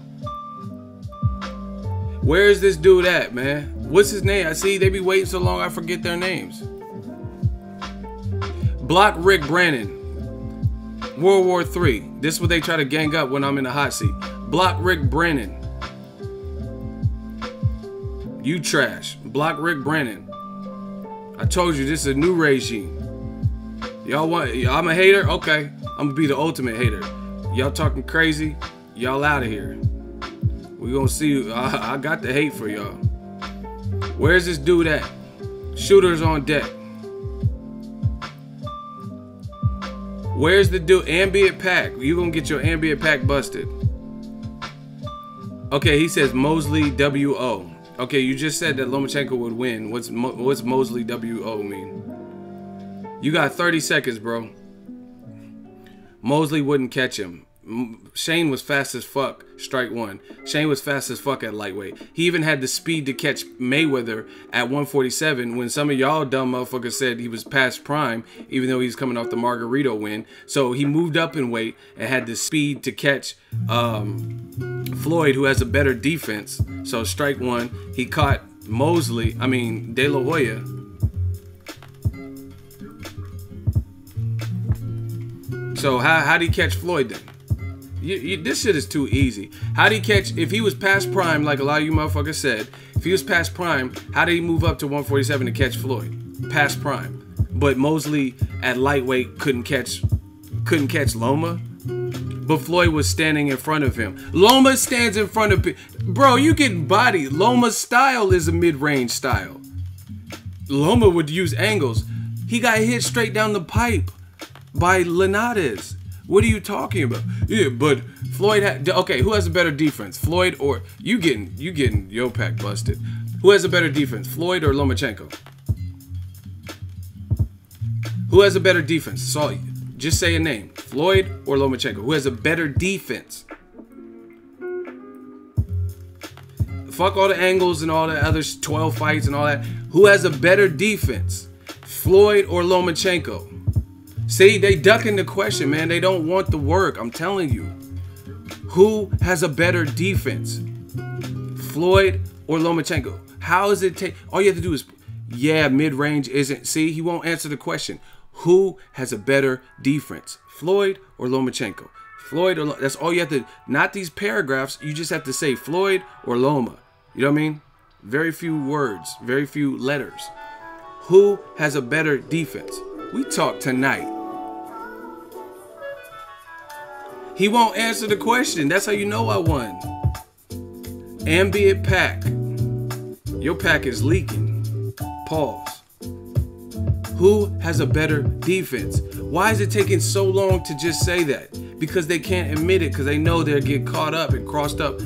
A: Where's this dude at, man? What's his name? I see they be waiting so long I forget their names. Block Rick Brannon. World War III. This is what they try to gang up when I'm in the hot seat. Block Rick Brennan. You trash. Block Rick Brennan. I told you this is a new regime. Y'all want... I'm a hater? Okay. I'm gonna be the ultimate hater. Y'all talking crazy? Y'all out of here. We gonna see. I got the hate for y'all. Where's this dude at? Shooters on deck. Where's the dude? Ambient Pack. You gonna get your Ambient Pack busted. Okay, he says Mosley W.O. Okay, you just said that Lomachenko would win. What's Mosley W.O. mean? You got 30 seconds, bro. Mosley wouldn't catch him. Shane was fast as fuck. Strike one. Shane was fast as fuck at lightweight. He even had the speed to catch Mayweather at 147 when some of y'all dumb motherfuckers said he was past prime, even though he's coming off the Margarito win. So he moved up in weight and had the speed to catch Floyd, who has a better defense. So strike one. He caught De La Hoya. So how'd he catch Floyd then? This shit is too easy. How'd he catch, if he was past prime, like a lot of you motherfuckers said, if he was past prime, how did he move up to 147 to catch Floyd? Past prime. But Mosley at lightweight couldn't catch Loma. But Floyd was standing in front of him. Loma stands in front of, bro, you getting bodied. Loma's style is a mid-range style. Loma would use angles. He got hit straight down the pipe by Linares. What are you talking about? Yeah, but Floyd had, okay, who has a better defense? Floyd or you getting your pack busted. Who has a better defense? Floyd or Lomachenko? Who has a better defense? So just say a name. Floyd or Lomachenko? Who has a better defense? Fuck all the angles and all the other 12 fights and all that. Who has a better defense? Floyd or Lomachenko? See, they ducking the question, man. They don't want the work. I'm telling you. Who has a better defense? Floyd or Lomachenko? How is it take? All you have to do is, yeah, mid-range isn't. See, he won't answer the question. Who has a better defense? Floyd or Lomachenko? Floyd or that's all you have to. Not these paragraphs. You just have to say Floyd or Loma. You know what I mean? Very few words, very few letters. Who has a better defense? We talk tonight. He won't answer the question. That's how you know I won. Ambient pack. Your pack is leaking. Pause. Who has a better defense? Why is it taking so long to just say that? Because they can't admit it, because they know they'll get caught up and crossed up.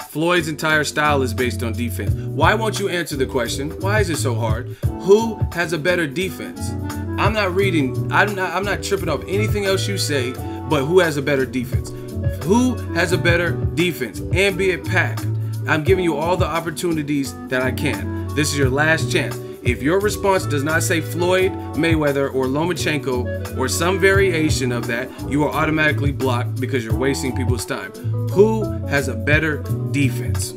A: Floyd's entire style is based on defense. Why won't you answer the question? Why is it so hard? Who has a better defense? I'm not reading. I'm not tripping off anything else you say, but who has a better defense? Who has a better defense? Ambient pack. I'm giving you all the opportunities that I can. This is your last chance. If your response does not say Floyd, Mayweather, or Lomachenko, or some variation of that, you are automatically blocked because you're wasting people's time. Who has a better defense?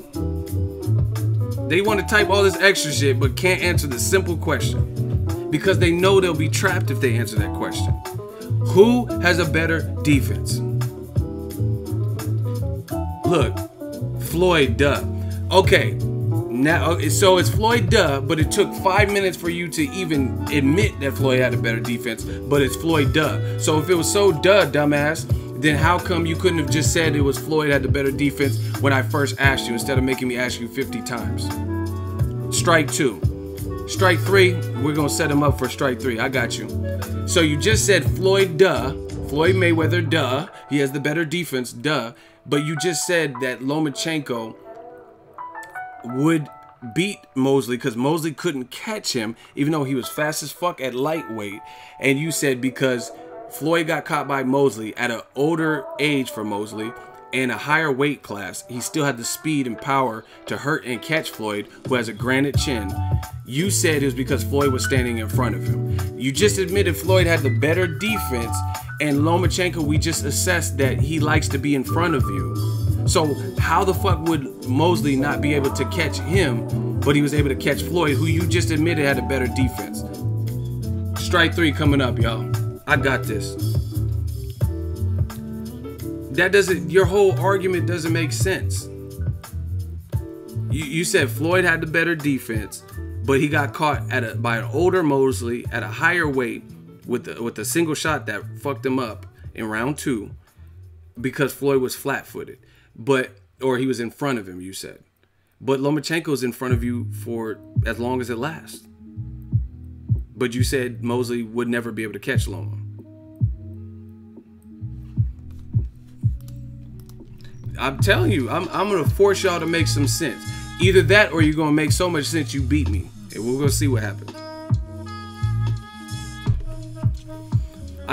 A: They want to type all this extra shit, but can't answer the simple question because they know they'll be trapped if they answer that question. Who has a better defense? Look, Floyd, duh. Okay, now, so it's Floyd, duh, but it took 5 minutes for you to even admit that Floyd had a better defense, but it's Floyd, duh. So if it was so duh, dumbass, then how come you couldn't have just said it was Floyd had the better defense when I first asked you instead of making me ask you 50 times? Strike two. Strike three, we're gonna set him up for strike three. I got you. So you just said Floyd, duh. Floyd Mayweather, duh. He has the better defense, duh. But you just said that Lomachenko would beat Mosley because Mosley couldn't catch him, even though he was fast as fuck at lightweight. And you said because Floyd got caught by Mosley at an older age for Mosley and a higher weight class, he still had the speed and power to hurt and catch Floyd, who has a granite chin. You said it was because Floyd was standing in front of him. You just admitted Floyd had the better defense, and Lomachenko, we just assessed that he likes to be in front of you. So how the fuck would Mosley not be able to catch him, but he was able to catch Floyd, who you just admitted had a better defense? Strike three coming up, y'all. I got this. That doesn't, your whole argument doesn't make sense. You said Floyd had the better defense, but he got caught by an older Mosley at a higher weight with a single shot that fucked him up in round two because Floyd was flat-footed. Or he was in front of him, you said. But Lomachenko's in front of you for as long as it lasts. But you said Mosley would never be able to catch Loma. I'm telling you, I'm gonna force y'all to make some sense. Either that or you're gonna make so much sense you beat me. And we're gonna see what happens.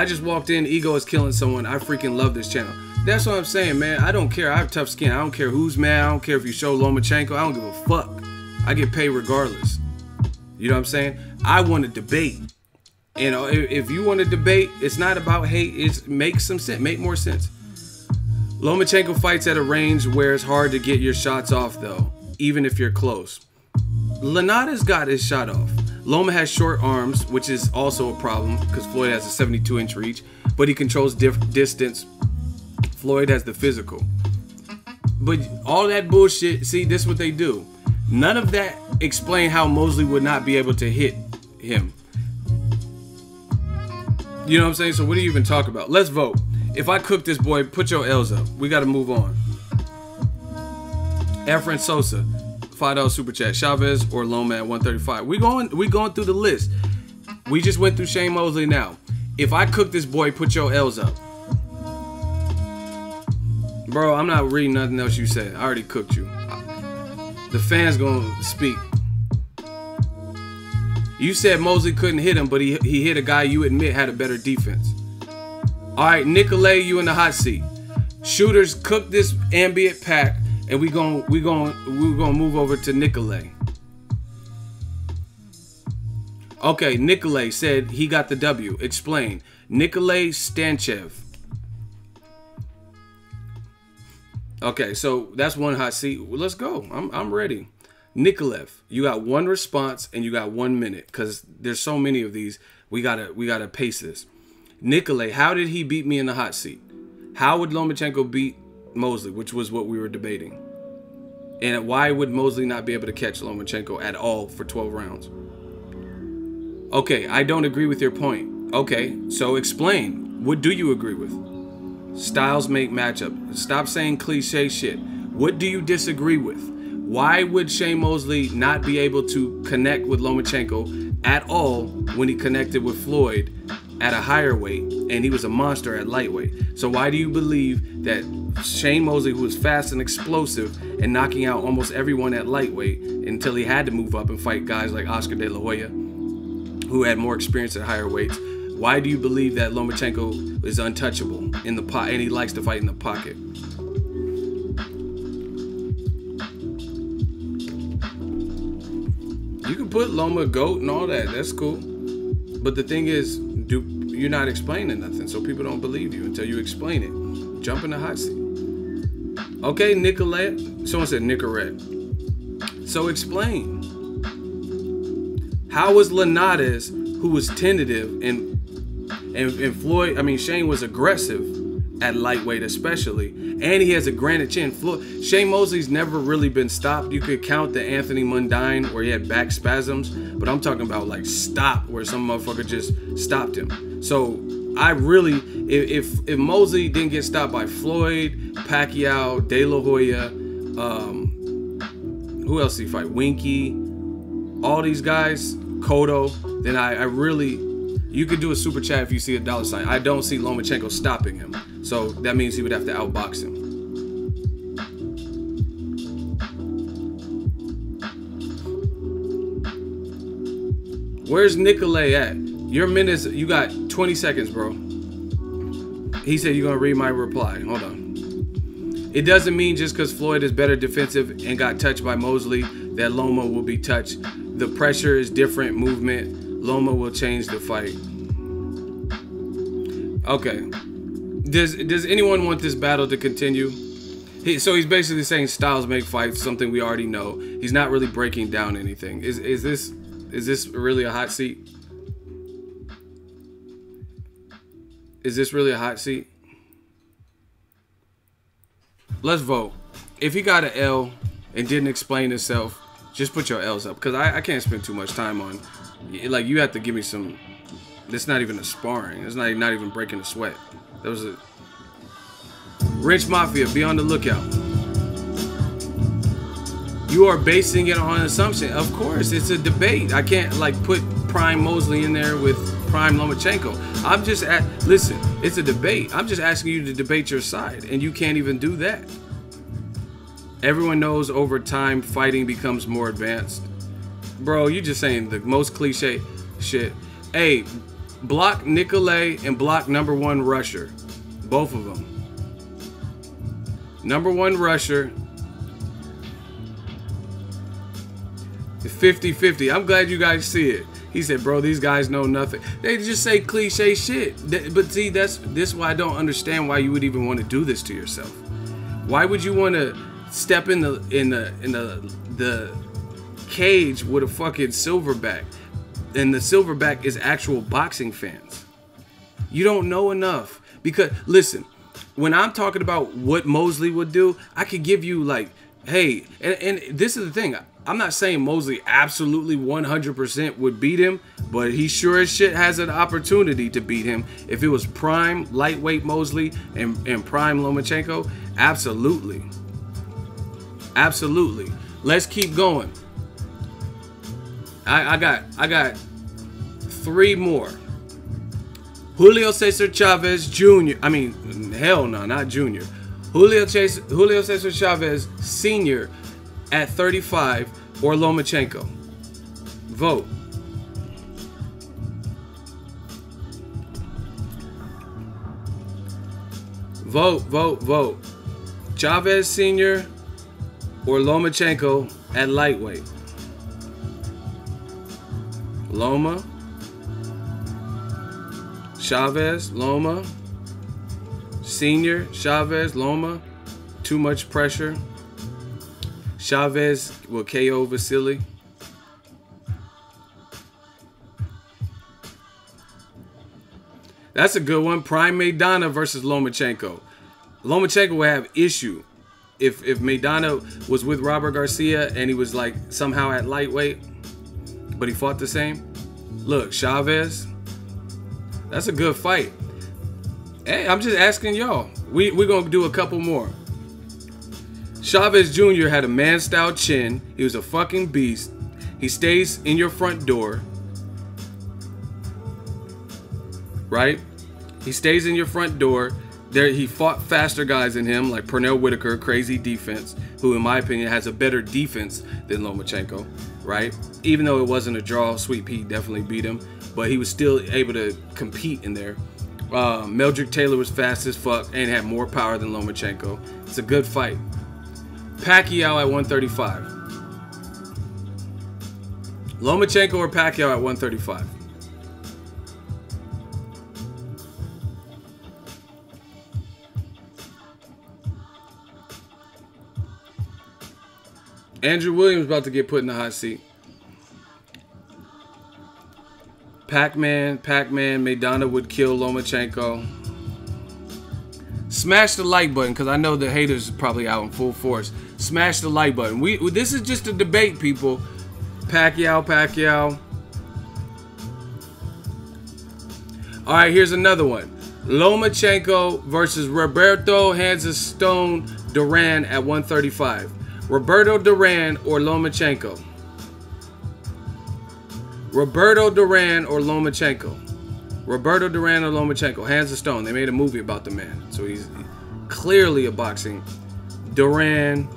A: I just walked in, Ego is killing someone. I freaking love this channel. That's what I'm saying, man. I don't care. I have tough skin. I don't care who's mad. I don't care if you show Lomachenko. I don't give a fuck. I get paid regardless. You know what I'm saying? I want to debate. You know, if you want to debate, it's not about hate. It's make some sense. Make more sense. Lomachenko fights at a range where it's hard to get your shots off, though, even if you're close. Lanata's got his shot off. Loma has short arms, which is also a problem because Floyd has a 72-inch reach, but he controls distance. Floyd has the physical. But all that bullshit, see, this is what they do. None of that explain how Mosley would not be able to hit him. You know what I'm saying? So what do you even talk about? Let's vote. If I cook this boy, put your L's up. We got to move on. Efren Sosa, $5 super chat. Chavez or Loma at 135. We going through the list. We just went through Shane Mosley now. If I cook this boy, put your L's up. Bro, I'm not reading nothing else you said. I already cooked you. The fans gonna speak. You said Mosley couldn't hit him, but he hit a guy you admit had a better defense. All right, Nicolay, you in the hot seat. Shooters, cook this ambient pack, and we gonna move over to Nicolay. Okay, Nicolay said he got the W. Explain. Nicolay Stanchev. Okay, so that's one hot seat. Well, let's go. I'm ready. Nikolaev, you got one response and you got 1 minute because there's so many of these. We gotta pace this. Nicolay, how did he beat me in the hot seat? How would Lomachenko beat Mosley, which was what we were debating? And why would Mosley not be able to catch Lomachenko at all for 12 rounds? Okay, I don't agree with your point. Okay, so explain. What do you agree with? Styles make matchup. Stop saying cliche shit. What do you disagree with? Why would Shane Mosley not be able to connect with Lomachenko at all when he connected with Floyd at a higher weight and he was a monster at lightweight? So why do you believe that Shane Mosley, who was fast and explosive and knocking out almost everyone at lightweight until he had to move up and fight guys like Oscar De La Hoya, who had more experience at higher weights, why do you believe that Lomachenko is untouchable in the pot and he likes to fight in the pocket? You can put Loma GOAT and all that. That's cool. But the thing is, you're not explaining nothing, so people don't believe you until you explain it. Jump in the hot seat. Okay, Nicolette. Someone said Nicorette. So explain. How was Linares, who was tentative and Floyd, I mean Shane was aggressive at lightweight especially, and he has a granite chin. Shane Mosley's never really been stopped. You could count the Anthony Mundine where he had back spasms, but I'm talking about like stop where some motherfucker just stopped him. So I really, if Mosley didn't get stopped by Floyd, Pacquiao, De La Hoya, who else did he fight? Winky, all these guys, Cotto, then I really, you could do a super chat if you see a $sign. I don't see Lomachenko stopping him. So that means he would have to outbox him. Where's Nicolay at? Your minutes, you got 20 seconds, bro. He said you're going to read my reply. Hold on. It doesn't mean just because Floyd is better defensive and got touched by Mosley that Loma will be touched. The pressure is different movement. Loma will change the fight. Okay. Does anyone want this battle to continue? So he's basically saying styles make fights, something we already know. He's not really breaking down anything. Is this really a hot seat? Is this really a hot seat? Let's vote. If he got an L and didn't explain himself, just put your L's up, because I can't spend too much time on, like, you have to give me some. It's not even a sparring. It's not even breaking a sweat. That was a Rich Mafia. Be on the lookout. You are basing it on assumption. Of course, it's a debate. I can't like put Prime Mosley in there with Prime Lomachenko. I'm just listen. It's a debate. I'm just asking you to debate your side, and you can't even do that. Everyone knows over time fighting becomes more advanced. Bro, you just saying the most cliche shit. Hey, block Nicolay and block #1 rusher. Both of them. #1 rusher. 50-50. I'm glad you guys see it. He said, bro, these guys know nothing. They just say cliche shit. But see, this is why I don't understand why you would even want to do this to yourself. Why would you want to step in the cage with a fucking silverback? And the silverback is actual boxing fans. You don't know enough. Because, listen, when I'm talking about what Mosley would do, I could give you like, hey, and this is the thing. I'm not saying Mosley absolutely 100% would beat him, but he sure as shit has an opportunity to beat him. If it was prime lightweight Mosley and prime Lomachenko, absolutely. Absolutely. Let's keep going. I got 3 more. Julio Cesar Chavez Jr. I mean, hell no, not Jr. Julio Cesar Chavez Sr. at 35 or Lomachenko. Vote. Vote, vote, vote. Chavez Sr. or Lomachenko at lightweight. Loma. Chavez, Loma. Senior, Chavez, Loma. Too much pressure. Chavez will KO VASYL. That's a good one. Prime Maidana versus Lomachenko. Lomachenko will have issue if Maidana was with Robert Garcia and he was like somehow at lightweight, but he fought the same. Look, Chavez. That's a good fight. Hey, I'm just asking y'all. We're going to do a couple more. Chavez Jr. had a man-style chin. He was a fucking beast. He stays in your front door. Right? He stays in your front door. There, he fought faster guys than him, like Pernell Whitaker, crazy defense, who in my opinion has a better defense than Lomachenko, right? Even though it wasn't a draw, Sweet Pete definitely beat him, but he was still able to compete in there. Meldrick Taylor was fast as fuck and had more power than Lomachenko. It's a good fight. Pacquiao at 135. Lomachenko or Pacquiao at 135? Andrew Williams about to get put in the hot seat. Pac-Man, Maidana would kill Lomachenko. Smash the like button, because I know the haters are probably out in full force. Smash the like button. This is just a debate, people. Pacquiao. All right, here's another one. Lomachenko versus Roberto Hands of Stone Duran at 135. Roberto Duran or Lomachenko? Roberto Duran or Lomachenko? Roberto Duran or Lomachenko? Hands of Stone. They made a movie about the man. So he's clearly a boxing. Duran.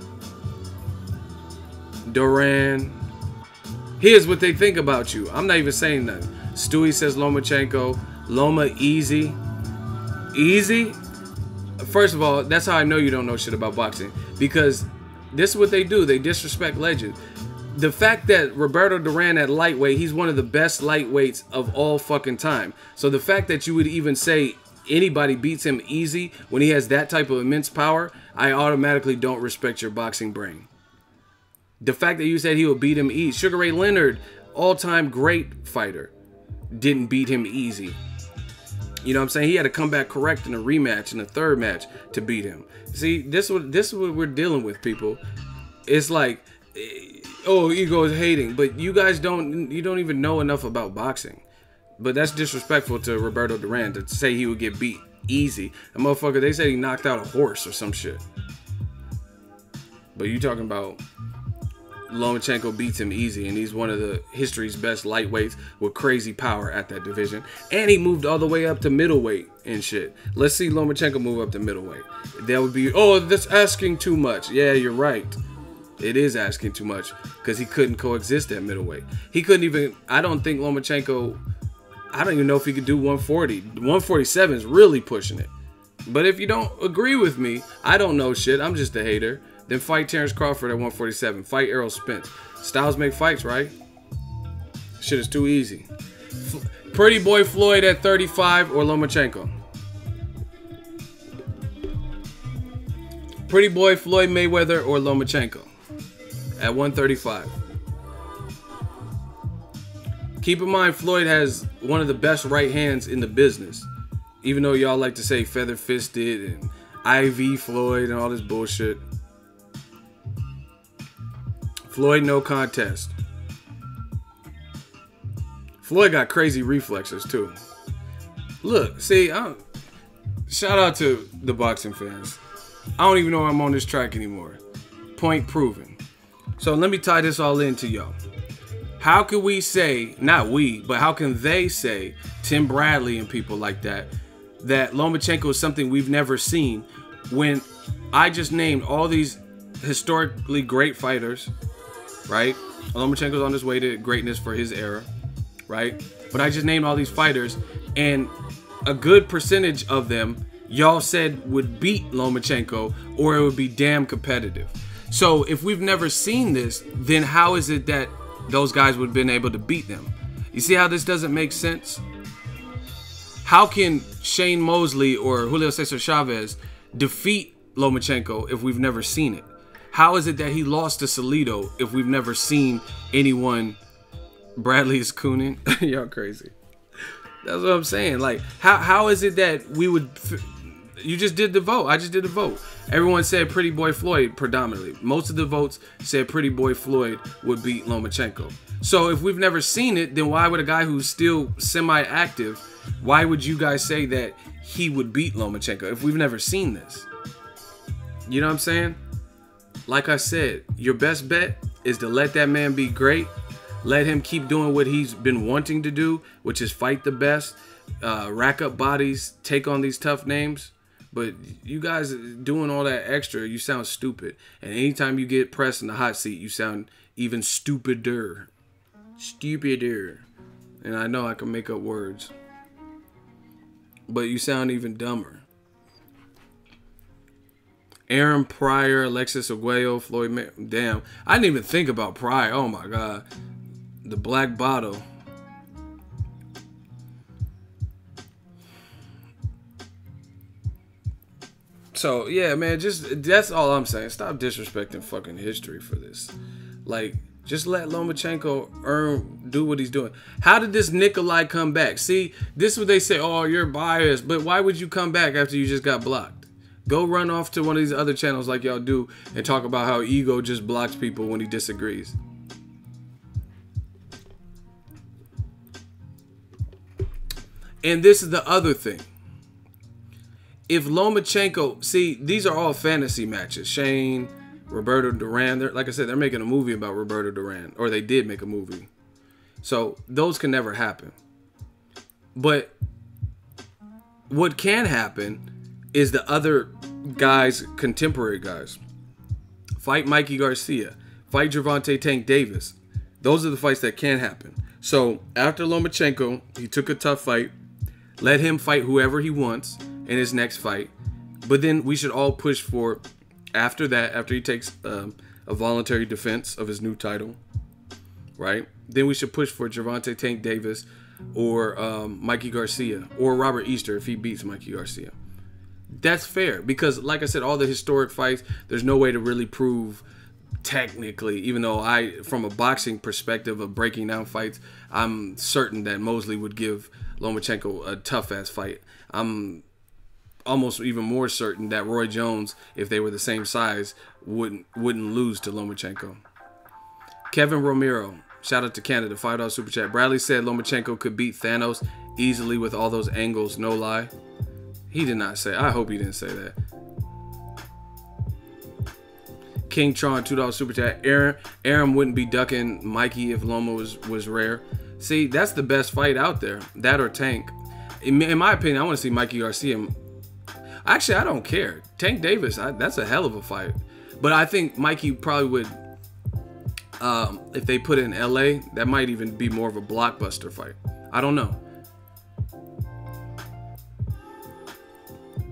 A: Here's what they think about you. I'm not even saying nothing. Stewie says Lomachenko. Loma easy. Easy? First of all, that's how I know you don't know shit about boxing. Because this is what they do. They disrespect legends. The fact that Roberto Duran at lightweight, he's one of the best lightweights of all fucking time. So the fact that you would even say anybody beats him easy when he has that type of immense power, I automatically don't respect your boxing brain. The fact that you said he would beat him easy. Sugar Ray Leonard, all-time great fighter, didn't beat him easy. You know what I'm saying? He had to come back correct in a rematch, in a third match, to beat him. See, this is what we're dealing with, people. It's like, oh, ego is hating, but you guys don't even know enough about boxing. But that's disrespectful to Roberto Duran to say he would get beat easy. A motherfucker, they said he knocked out a horse or some shit. But you talking about Lomachenko beats him easy, and he's one of the history's best lightweights with crazy power at that division. And he moved all the way up to middleweight and shit. Let's see Lomachenko move up to middleweight. That would be, oh, that's asking too much. Yeah, you're right. It is asking too much because he couldn't coexist at middleweight. He couldn't even, I don't think Lomachenko I don't even know if he could do 140. 147 is really pushing it. But if you don't agree with me, I don't know shit. I'm just a hater. Then fight Terrence Crawford at 147. Fight Errol Spence. Styles make fights, right? Shit is too easy. Pretty Boy Floyd at 35 or Lomachenko? Pretty Boy Floyd Mayweather or Lomachenko at 135. Keep in mind, Floyd has one of the best right hands in the business. Even though y'all like to say feather fisted and IV Floyd and all this bullshit. Floyd, no contest. Floyd got crazy reflexes too. Look, see, shout out to the boxing fans. I don't even know I'm on this track anymore. Point proven. So let me tie this all into y'all. How can we say, not we, but how can they say, Tim Bradley and people like that Lomachenko is something we've never seen, when I just named all these historically great fighters, right? Lomachenko's on his way to greatness for his era, right? But I just named all these fighters, and a good percentage of them y'all said would beat Lomachenko, or it would be damn competitive. So if we've never seen this, then how is it that those guys would have been able to beat them? You see how this doesn't make sense? How can Shane Mosley or Julio Cesar Chavez defeat Lomachenko if we've never seen it? How is it that he lost to Salido if we've never seen anyone? Bradley is cooning. Y'all crazy. That's what I'm saying. Like, how is it that we would... You just did the vote. I just did the vote. Everyone said Pretty Boy Floyd predominantly. Most of the votes said Pretty Boy Floyd would beat Lomachenko. So if we've never seen it, then why would a guy who's still semi-active, why would you guys say that he would beat Lomachenko if we've never seen this? You know what I'm saying? Like I said, your best bet is to let that man be great. Let him keep doing what he's been wanting to do, which is fight the best, rack up bodies, take on these tough names. But you guys doing all that extra, you sound stupid. And anytime you get pressed in the hot seat, you sound even stupider. Stupider. And I know I can make up words. But you sound even dumber. Aaron Pryor, Alexis Arguello, Floyd damn. I didn't even think about Pryor. Oh my God. The black bottle. So, yeah, man, that's all I'm saying. Stop disrespecting fucking history for this. Like, just let Lomachenko do what he's doing. How did this Nikolai come back? See, this is what they say, oh, you're biased. But why would you come back after you just got blocked? Go run off to one of these other channels like y'all do and talk about how Ego just blocks people when he disagrees. And this is the other thing. If Lomachenko, see, these are all fantasy matches. Shane, Roberto Duran, like I said, they're making a movie about Roberto Duran, or they did make a movie. So those can never happen. But what can happen is the other guys, contemporary guys. Fight Mikey Garcia. Fight Gervonta Tank Davis. Those are the fights that can happen. So after Lomachenko, he took a tough fight. Let him fight whoever he wants in his next fight. But then we should all push for, after that, after he takes a voluntary defense of his new title, right? Then we should push for Gervonta Tank Davis or Mikey Garcia or Robert Easter if he beats Mikey Garcia. That's fair because, like I said, all the historic fights, there's no way to really prove technically, even though from a boxing perspective of breaking down fights, I'm certain that Mosley would give Lomachenko a tough-ass fight. I'm almost even more certain that Roy Jones, if they were the same size, wouldn't lose to Lomachenko. Kevin Romero, shout out to Canada, $5 super chat. Bradley said Lomachenko could beat Thanos easily with all those angles, no lie. He did not say. I hope he didn't say that. King Tron, $2 super chat. Aaron wouldn't be ducking Mikey if Loma was rare. See, that's the best fight out there. That or Tank. In my opinion, I want to see Mikey Garcia. Actually, I don't care. Tank Davis, that's a hell of a fight. But I think Mikey probably would, if they put it in LA, that might even be more of a blockbuster fight. I don't know.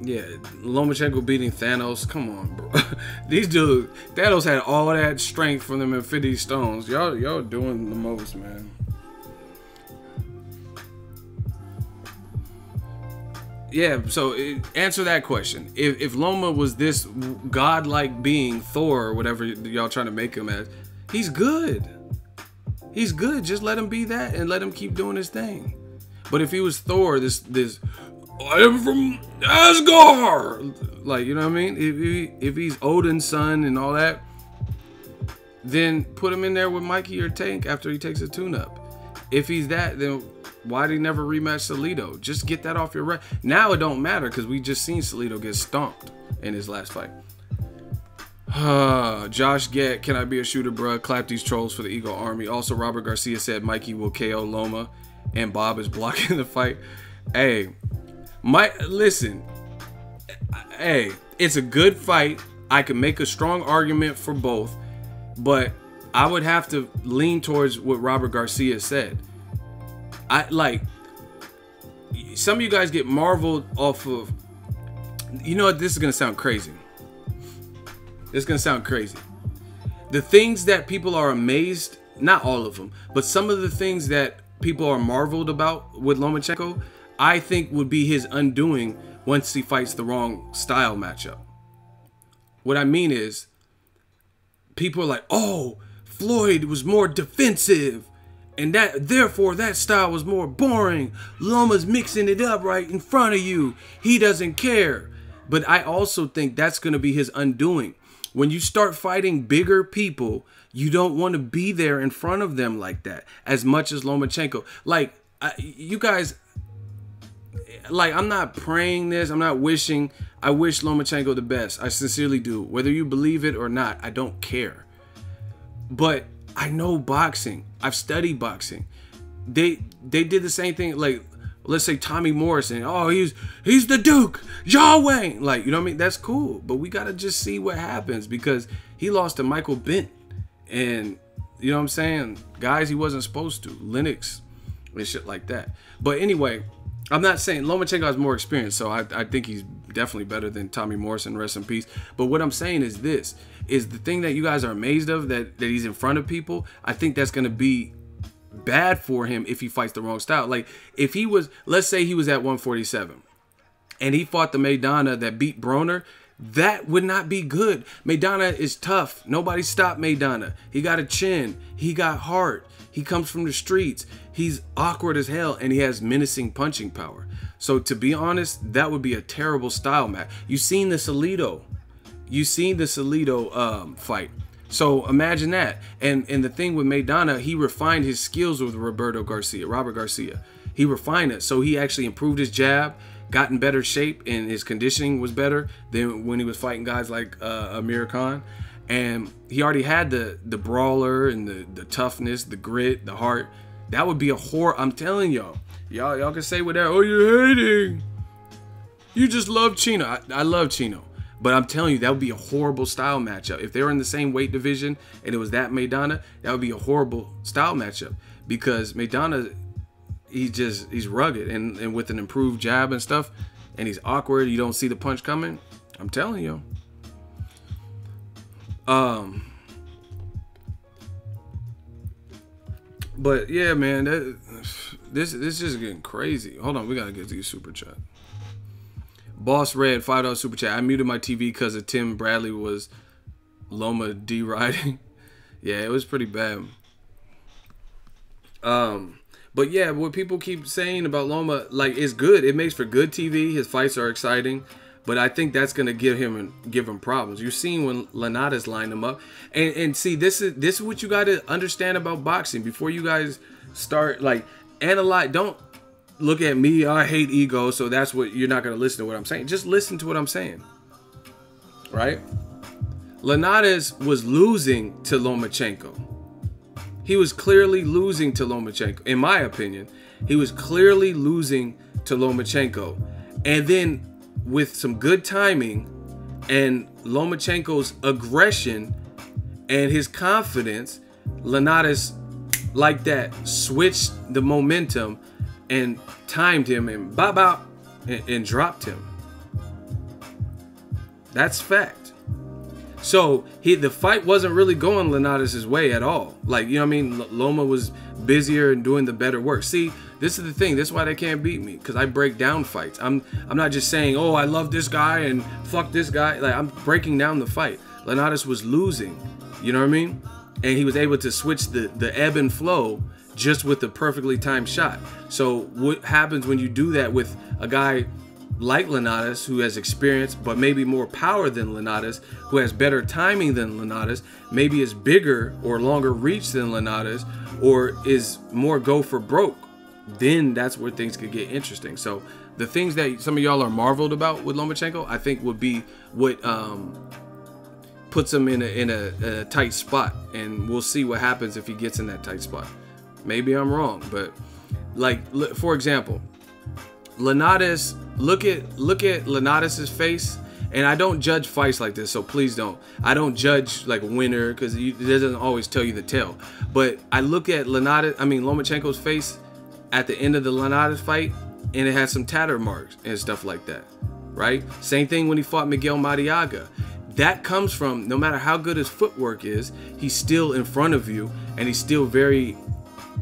A: Yeah, Lomachenko beating Thanos. Come on, bro. These dudes, Thanos had all that strength from them Infinity Stones. Y'all doing the most, man. Yeah, so answer that question. If Loma was this godlike being, Thor or whatever y'all trying to make him as, he's good. He's good. Just let him be that and let him keep doing his thing. But if he was Thor, this I am from Asgard, like, you know what I mean? If he's Odin's son and all that, then put him in there with Mikey or Tank after he takes a tune-up. If he's that, then why did he never rematch Salido? Just get that off your record. Now it don't matter because we just seen Salido get stomped in his last fight. Josh Gett, can I be a shooter, bruh? Clap these trolls for the Ego Army. Also, Robert Garcia said Mikey will KO Loma and Bob is blocking the fight. Hey, listen. Hey, it's a good fight. I can make a strong argument for both, but I would have to lean towards what Robert Garcia said. Some of you guys get marveled off of, you know what, this is gonna sound crazy. It's gonna sound crazy. The things that people are amazed, not all of them, but some of the things that people are marveled about with Lomachenko, I think would be his undoing once he fights the wrong style matchup. What I mean is, people are like, oh, Floyd was more defensive, and therefore that style was more boring. Loma's mixing it up right in front of you. He doesn't care. But I also think that's going to be his undoing. When you start fighting bigger people, you don't want to be there in front of them like that as much as Lomachenko. Like, you guys, like, I'm not praying this. I'm not wishing. I wish Lomachenko the best. I sincerely do. Whether you believe it or not, I don't care. But I know boxing. I've studied boxing. They did the same thing. Like, let's say Tommy Morrison. Oh, he's the Duke. Yahweh. Like, you know what I mean? That's cool. But we got to just see what happens because he lost to Michael Bent. And, you know what I'm saying? Guys he wasn't supposed to. Lennox and shit like that. But anyway, I'm not saying Lomachenko has more experience. So I think he's definitely better than Tommy Morrison. Rest in peace. But what I'm saying is this. Is the thing that you guys are amazed of, that he's in front of people, I think that's going to be bad for him if he fights the wrong style. Like, if he was, let's say he was at 147 and he fought the Maidana that beat Broner, that would not be good. Maidana is tough. Nobody stopped Maidana. He got a chin. He got heart. He comes from the streets. He's awkward as hell, and he has menacing punching power. So to be honest, that would be a terrible style match. You've seen the Salido. You've seen the Salido fight. So imagine that. And the thing with Maidana, he refined his skills with Robert Garcia. He refined it. So he actually improved his jab, got in better shape, and his conditioning was better than when he was fighting guys like Amir Khan. And he already had the brawler and the toughness, the grit, the heart. That would be a horror. I'm telling y'all. Y'all can say whatever. Oh, you're hating. You just love Chino. I love Chino. But I'm telling you, that would be a horrible style matchup. If they were in the same weight division and it was that Maidana, that would be a horrible style matchup. Because Maidana, he's rugged and with an improved jab and stuff, and he's awkward. You don't see the punch coming. I'm telling you. But yeah, man, this is just getting crazy. Hold on, we gotta get to your super chat. Boss Red, $5 super chat. I muted my TV because of Tim Bradley was Loma deriding. Yeah, it was pretty bad. But yeah, what people keep saying about Loma, like, is good. It makes for good TV. His fights are exciting. But I think that's gonna give him problems. You've seen when Lanata's lined him up. And see, this is what you gotta understand about boxing before you guys start, like, analyze. Don't look at me, I hate ego, so that's what you're not going to listen to what I'm saying. Just listen to what I'm saying. Right? Linares was losing to Lomachenko. He was clearly losing to Lomachenko. In my opinion, he was clearly losing to Lomachenko. And then with some good timing and Lomachenko's aggression and his confidence, Linares, like that, switched the momentum and timed him and and dropped him. That's fact. So the fight wasn't really going Lenatus' way at all. Like, you know what I mean? Loma was busier and doing the better work. See, this is the thing. This is why they can't beat me, because I break down fights. I'm not just saying, oh, I love this guy and fuck this guy. Like, I'm breaking down the fight. Lenatus was losing, you know what I mean? And he was able to switch the ebb and flow just with the perfectly timed shot. So what happens when you do that with a guy like Lenatus, who has experience but maybe more power than Lenatus, who has better timing than Lenatus, maybe is bigger or longer reach than Lenatus, or is more go for broke? Then that's where things could get interesting. So the things that some of y'all are marveled about with Lomachenko, I think would be what puts him in a tight spot, and we'll see what happens if he gets in that tight spot. Maybe I'm wrong, but like, for example, Lenatus, look at Lenatus's face, and I don't judge fights like this, so please don't. I don't judge like a winner, because it doesn't always tell you the tale. But I look at Lomachenko's face at the end of the Lenatus fight, and it has some tatter marks and stuff like that, right? Same thing when he fought Miguel Mariaga. That comes from, no matter how good his footwork is, he's still in front of you, and he's still very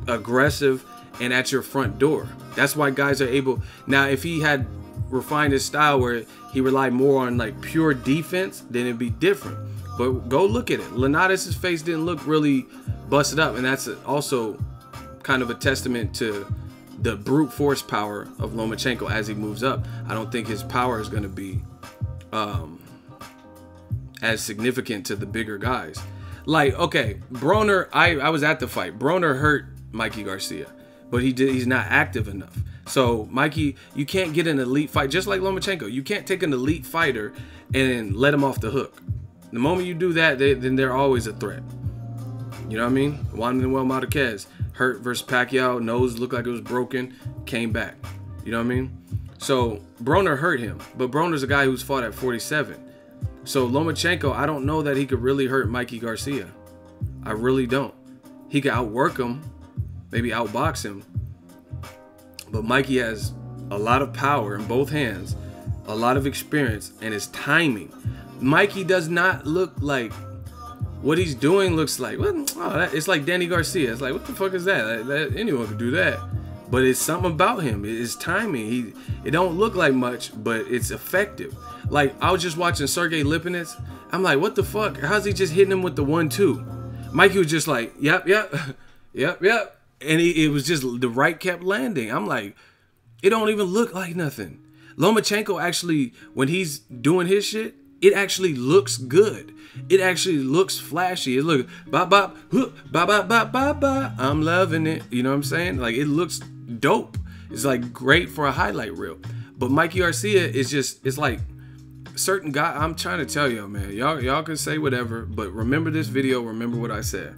A: aggressive and at your front door. That's why guys are able. Now, if he had refined his style where he relied more on like pure defense, then it'd be different. But go look at it. Lenatus' face didn't look really busted up, and that's also kind of a testament to the brute force power of Lomachenko as he moves up. I don't think his power is going to be as significant to the bigger guys. Like, okay, Broner, I was at the fight. Broner hurt Mikey Garcia, but he's not active enough. So Mikey, you can't get an elite fight, just like Lomachenko. You can't take an elite fighter and let him off the hook. The moment you do that, then they're always a threat. You know what I mean? Juan Manuel Marquez hurt versus Pacquiao, nose looked like it was broken, came back. You know what I mean? So Broner hurt him, but Broner's a guy who's fought at 47. So Lomachenko, I don't know that he could really hurt Mikey Garcia. I really don't. He could outwork him, maybe outbox him. But Mikey has a lot of power in both hands, a lot of experience, and his timing. Mikey does not look like what he's doing looks like. It's like Danny Garcia. It's like, what the fuck is that? Anyone could do that. But it's something about him. It's timing. It don't look like much, but it's effective. Like, I was just watching Sergey Lipinets. I'm like, what the fuck? How's he just hitting him with the 1-2? Mikey was just like, yep. And it was just, the right kept landing. I'm like, it don't even look like nothing. Lomachenko actually, when he's doing his shit, it actually looks good. It actually looks flashy. It looks bop bop ba. I'm loving it. You know what I'm saying? Like, it looks dope. It's like great for a highlight reel. But Mikey Garcia is just, it's like certain guy. I'm trying to tell y'all, man. Y'all can say whatever, but remember this video. Remember what I said.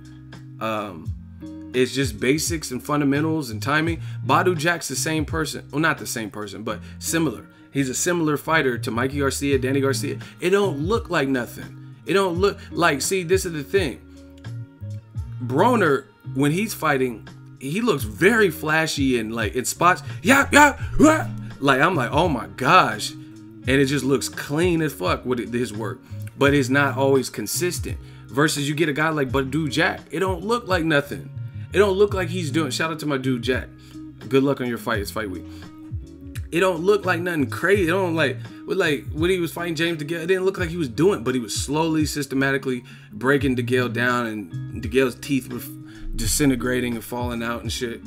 A: It's just basics and fundamentals and timing. Badu Jack's the same person. Well, not the same person, but similar. He's a similar fighter to Mikey Garcia, Danny Garcia. It don't look like nothing. It don't look like, see, this is the thing. Broner, when he's fighting, he looks very flashy and like in spots. Yeah. Like, I'm like, oh my gosh. And it just looks clean as fuck with his work. But it's not always consistent. Versus you get a guy like Badu Jack. It don't look like nothing. It don't look like he's doing, shout out to my dude Jack. Good luck on your fight. It's fight week. It don't look like nothing crazy. It don't like when he was fighting James DeGale, it didn't look like he was doing, but he was slowly, systematically breaking DeGale down, and DeGale's teeth were disintegrating and falling out and shit.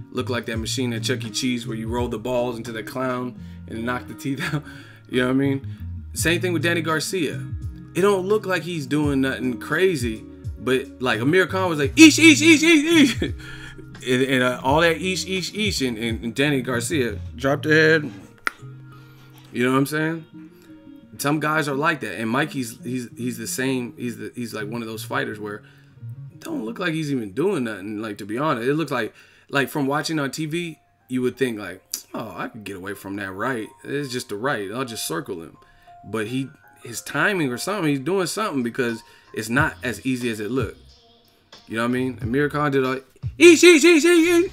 A: Looked like that machine at Chuck E. Cheese where you roll the balls into the clown and knock the teeth out. You know what I mean? Same thing with Danny Garcia. It don't look like he's doing nothing crazy, but like Amir Khan was like, eesh. And all that eesh, and Danny Garcia dropped the head. You know what I'm saying? Some guys are like that, and Mikey's he's the same. He's like one of those fighters where it don't look like he's even doing nothing. Like, to be honest, it looks like from watching on TV, you would think like, oh, I could get away from that right. It's just the right. I'll just circle him. But his timing or something, he's doing something, because it's not as easy as it looked. You know what I mean? Amir Khan did all eesh.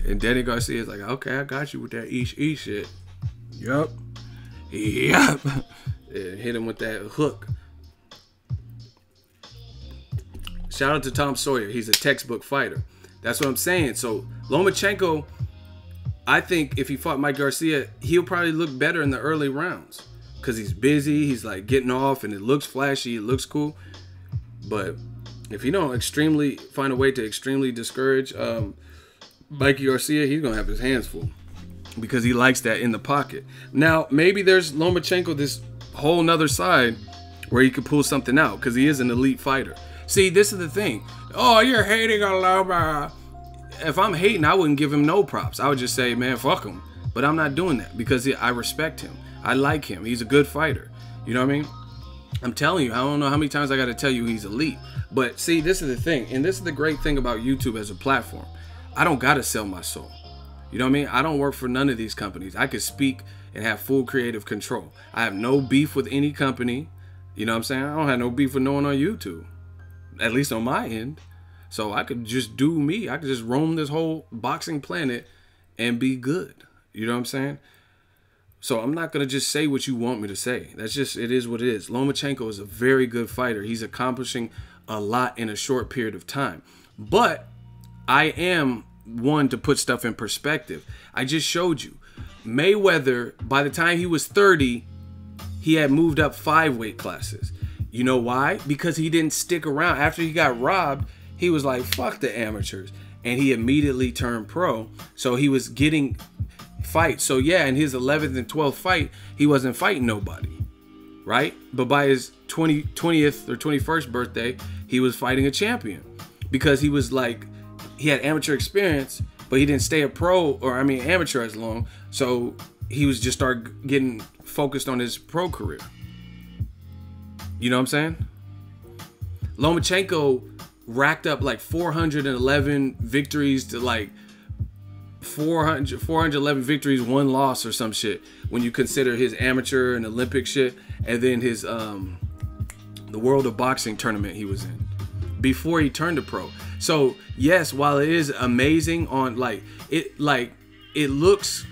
A: And Danny Garcia's like, okay, I got you with that eesh shit. Yup. Hit him with that hook. Shout out to Tom Sawyer. He's a textbook fighter. That's what I'm saying. So Lomachenko, I think if he fought Mike Garcia, he'll probably look better in the early rounds because he's busy. He's like getting off, and it looks flashy. It looks cool. But if you don't find a way to extremely discourage Mikey Garcia, he's gonna have his hands full because he likes that in the pocket. Now maybe there's Lomachenko this whole nother side where he could pull something out because he is an elite fighter. See, this is the thing. Oh, you're hating on Loma. If I'm hating, I wouldn't give him no props. I would just say, man, fuck him. But I'm not doing that because I respect him. I like him. He's a good fighter. You know what I mean? I'm telling you, I don't know how many times I got to tell you he's elite. But see, this is the thing. And this is the great thing about YouTube as a platform. I don't got to sell my soul. You know what I mean? I don't work for none of these companies. I could speak and have full creative control. I have no beef with any company. You know what I'm saying? I don't have no beef with no one on YouTube. At least on my end. So I could just do me. I could just roam this whole boxing planet and be good. You know what I'm saying? So I'm not going to just say what you want me to say. That's just, it is what it is. Lomachenko is a very good fighter. He's accomplishing a lot in a short period of time. But I am one to put stuff in perspective. I just showed you. Mayweather, by the time he was 30, he had moved up 5 weight classes. You know why? Because he didn't stick around. After he got robbed, he was like, fuck the amateurs. And he immediately turned pro. So he was getting fights. So yeah, in his 11th and 12th fight, he wasn't fighting nobody. Right? But by his 20th or 21st birthday, he was fighting a champion. Because he was like, he had amateur experience, but he didn't stay a pro, or I mean amateur as long. So he was just start getting focused on his pro career. You know what I'm saying? Lomachenko racked up like 411 victories to like 411 victories, 1 loss or some shit when you consider his amateur and Olympic shit, and then his the World of Boxing tournament he was in before he turned to pro. So yes, while it is amazing on it looks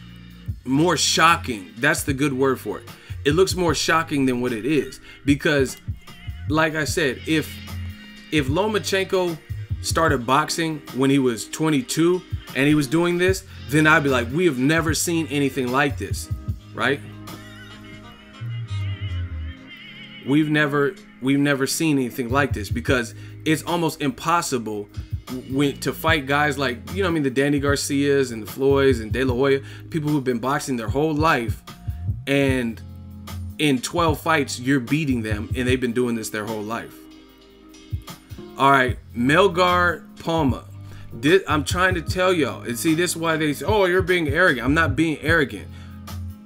A: more shocking. That's the good word for it. It looks more shocking than what it is, because like I said, if Lomachenko started boxing when he was 22 and he was doing this, then I'd be like, we have never seen anything like this, right? We've never seen anything like this, because it's almost impossible to fight guys like, you know what I mean, the Danny Garcias and the Floyds and De La Hoya, people who've been boxing their whole life, and in 12 fights you're beating them, and they've been doing this their whole life. All right, Melgar Palma. I'm trying to tell y'all, and see, this is why they say, oh, you're being arrogant. I'm not being arrogant.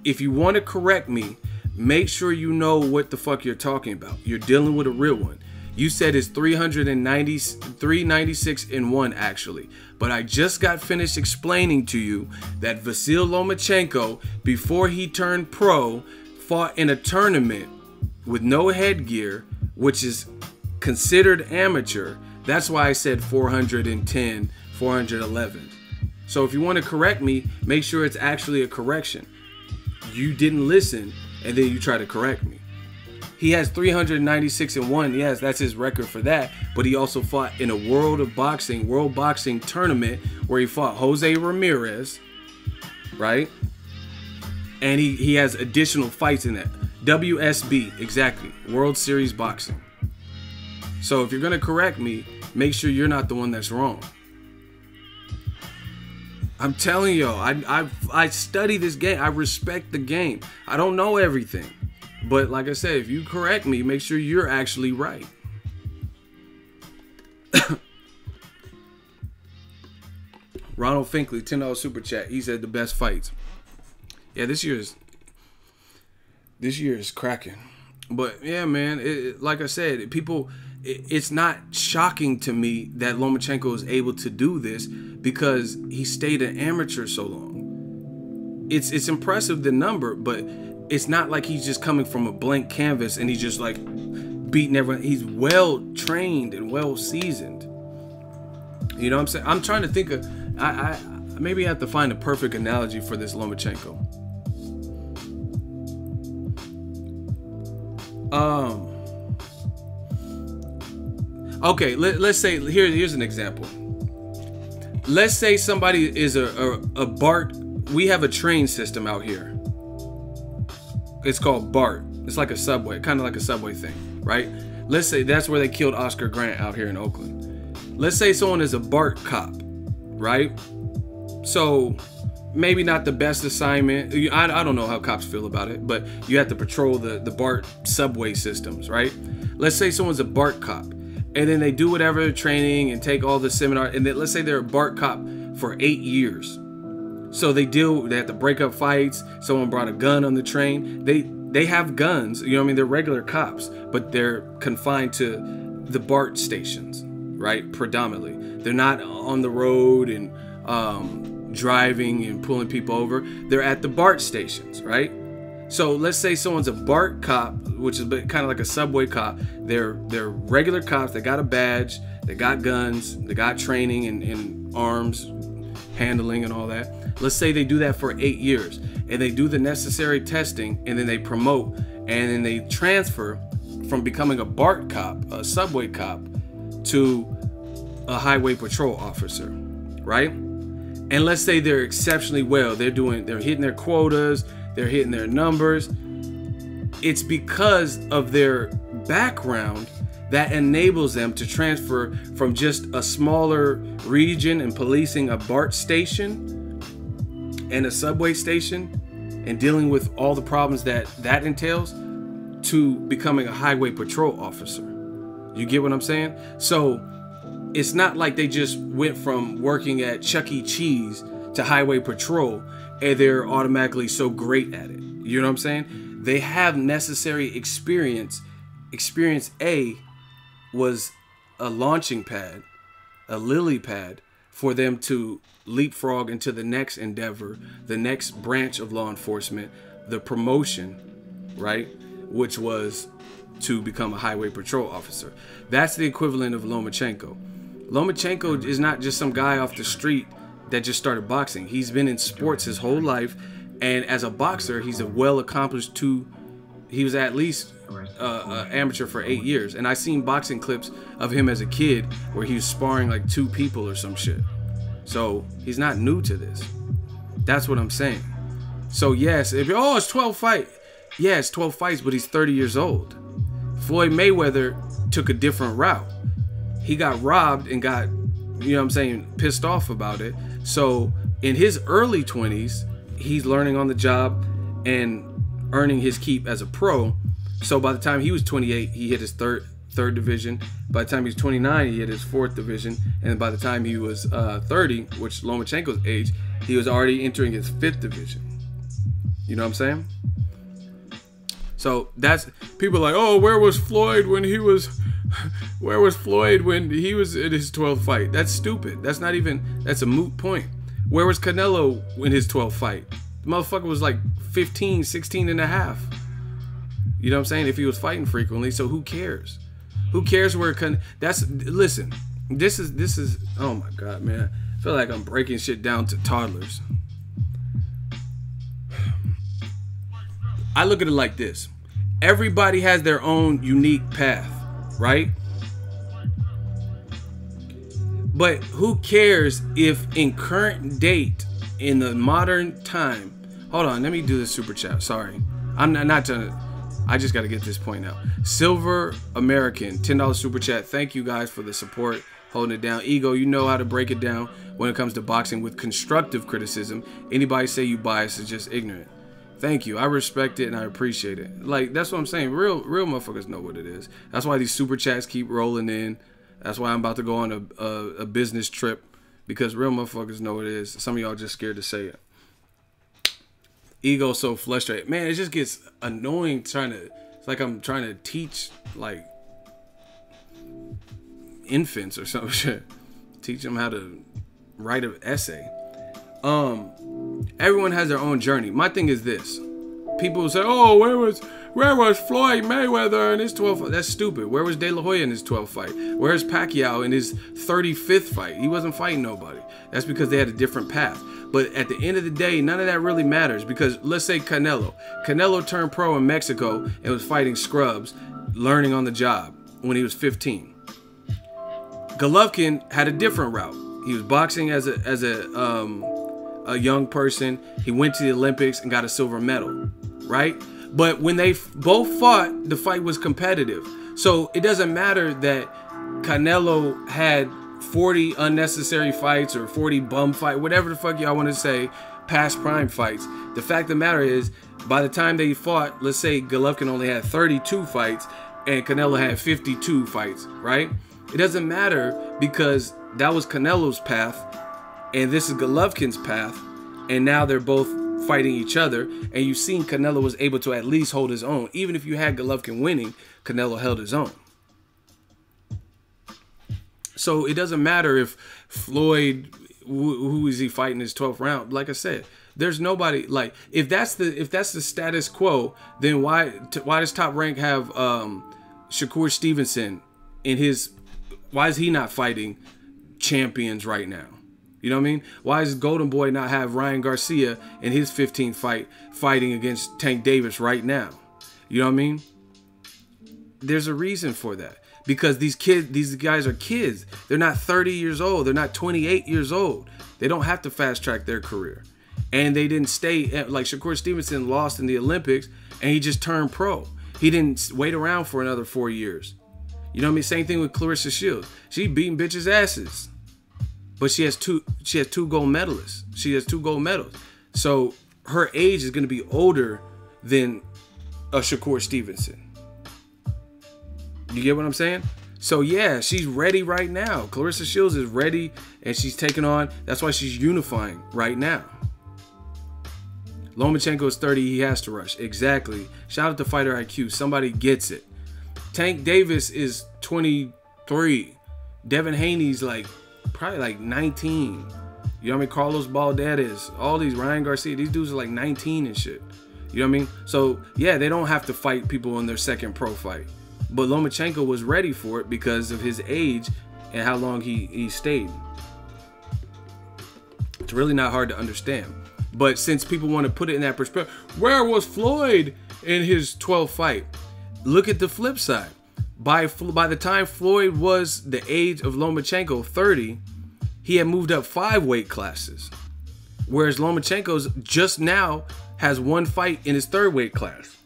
A: If you want to correct me, make sure you know what the fuck you're talking about. You're dealing with a real one. You said it's 396-1 actually. But I just got finished explaining to you that Vasyl Lomachenko, before he turned pro, fought in a tournament with no headgear, which is considered amateur. That's why I said 410, 411. So if you want to correct me, make sure it's actually a correction. You didn't listen, and then you try to correct me. He has 396-1. Yes, that's his record for that. But he also fought in a World Boxing tournament where he fought Jose Ramirez, right? And he has additional fights in that. WSB, exactly. World Series Boxing. So if you're going to correct me, make sure you're not the one that's wrong. I'm telling y'all, I study this game. I respect the game. I don't know everything. But like I said, if you correct me, make sure you're actually right. Ronald Finkley, $10 super chat. He said the best fights. Yeah, this year is cracking. But yeah, man, like I said, it's not shocking to me that Lomachenko is able to do this because he stayed an amateur so long. It's impressive, the number, but it's not like he's just coming from a blank canvas and he's just like beating everyone. He's well trained and well seasoned. You know what I'm saying? I'm trying to think of, I maybe have to find a perfect analogy for this Lomachenko. Okay, let's say here's an example. Let's say somebody is a BART. We have a train system out here. It's called BART. It's like a subway, kind of like a subway thing, right? Let's say that's where they killed Oscar Grant out here in Oakland. Let's say someone is a BART cop, right? So maybe not the best assignment. I don't know how cops feel about it, but you have to patrol the BART subway systems, right? Let's say someone's a BART cop, and then they do whatever training and take all the seminar, and then let's say they're a BART cop for 8 years. So they have to break up fights. Someone brought a gun on the train. They have guns, you know what I mean? They're regular cops, but they're confined to the BART stations, right? Predominantly. They're not on the road and driving and pulling people over. They're at the BART stations, right? So let's say someone's a BART cop, which is kind of like a subway cop. They're regular cops. They got a badge. They got guns. They got training in arms handling and all that. Let's say they do that for 8 years, and they do the necessary testing, and then they promote, and then they transfer from becoming a BART cop, a subway cop, to a highway patrol officer, right? And let's say they're exceptionally well. They're hitting their quotas. They're hitting their numbers. It's because of their background that enables them to transfer from just a smaller region and policing a BART station and a subway station and dealing with all the problems that entails to becoming a highway patrol officer. You get what I'm saying? So it's not like they just went from working at Chuck E. Cheese to highway patrol and they're automatically so great at it. You know what I'm saying? They have necessary experience. Experience A was a launching pad, a lily pad for them to leapfrog into the next endeavor, the next branch of law enforcement, the promotion, right? Which was to become a highway patrol officer. That's the equivalent of Lomachenko. Lomachenko is not just some guy off the street that just started boxing. He's been in sports his whole life, and as a boxer, he's a well-accomplished he was at least amateur for 8 years. And I seen boxing clips of him as a kid where he was sparring like 2 people or some shit. So he's not new to this. That's what I'm saying. So yes, it's 12 fights. Yeah, it's 12 fights, but he's 30 years old. Floyd Mayweather took a different route. He got robbed and got, you know what I'm saying, pissed off about it. So in his early 20s, he's learning on the job and earning his keep as a pro. So by the time he was 28, he hit his third division. By the time he was 29, he hit his 4th division. And by the time he was 30, which Lomachenko's age, he was already entering his 5th division. You know what I'm saying? So that's, people are like, oh, where was Floyd when he was in his 12th fight? That's stupid. That's a moot point. Where was Canelo in his 12th fight? The motherfucker was like 15, 16 and a half. You know what I'm saying? If he was fighting frequently, so who cares? Who cares where listen, this is, oh my God, man. I feel like I'm breaking shit down to toddlers. I look at it like this. Everybody has their own unique path, right? But who cares if in current date, in the modern time, hold on, let me do this super chat. Sorry. I'm not trying to, I just got to get this point out. Silver American, $10 super chat. Thank you guys for the support, holding it down. Ego, you know how to break it down when it comes to boxing with constructive criticism. Anybody say you biased is just ignorant. Thank you. I respect it and I appreciate it. Like, that's what I'm saying. Real motherfuckers know what it is. That's why these super chats keep rolling in. That's why I'm about to go on a business trip, because real motherfuckers know what it is. Some of y'all just scared to say it. Ego so frustrated. Man, it just gets annoying it's like I'm trying to teach like infants or some shit. Teach them how to write an essay. Everyone has their own journey. My thing is this. people say, oh, where was Floyd Mayweather in his 12th fight? That's stupid. Where was De La Hoya in his 12th fight? Where's Pacquiao in his 35th fight? He wasn't fighting nobody. That's because they had a different path. But at the end of the day, none of that really matters, because let's say Canelo. Canelo turned pro in Mexico and was fighting scrubs, learning on the job when he was 15. Golovkin had a different route. He was boxing as a young person. He went to the Olympics and got a silver medal, right? But when they both fought, the fight was competitive. So it doesn't matter that Canelo had 40 unnecessary fights or 40 bum fight, whatever the fuck y'all want to say, past prime fights. The fact of the matter is, by the time they fought, let's say Golovkin only had 32 fights and Canelo had 52 fights, right? It doesn't matter, because that was Canelo's path and this is Golovkin's path, and now they're both fighting each other, and you've seen Canelo was able to at least hold his own. Even if you had Golovkin winning, Canelo held his own. So it doesn't matter if Floyd, who is he fighting his 12th round? Like I said, there's nobody, like, if that's the status quo, then why does Top Rank have Shakur Stevenson in his, why is he not fighting champions right now? You know what I mean? Why does Golden Boy not have Ryan Garcia in his 15th fight fighting against Tank Davis right now? You know what I mean? There's a reason for that. Because these guys are kids. They're not 30 years old. They're not 28 years old. They don't have to fast track their career. And they didn't stay, like Shakur Stevenson lost in the Olympics and he just turned pro. He didn't wait around for another 4 years. You know what I mean? Same thing with Clarissa Shields. She beating bitches' asses. But she has two gold medalists. She has 2 gold medals. So her age is going to be older than a Shakur Stevenson. You get what I'm saying? So yeah, she's ready right now. Clarissa Shields is ready and she's taking on, that's why she's unifying right now. Lomachenko is 30, he has to rush. Exactly. Shout out to Fighter IQ. Somebody gets it. Tank Davis is 23. Devin Haney's probably like 19. You know what I mean? Carlos Balderas, all these, Ryan Garcia, these dudes are like 19 and shit. You know what I mean? So yeah, they don't have to fight people in their second pro fight. But Lomachenko was ready for it because of his age and how long he stayed. It's really not hard to understand. But since people want to put it in that perspective, where was Floyd in his 12th fight? Look at the flip side. By the time Floyd was the age of Lomachenko, 30, he had moved up 5 weight classes. Whereas Lomachenko's just now has 1 fight in his 3rd weight class.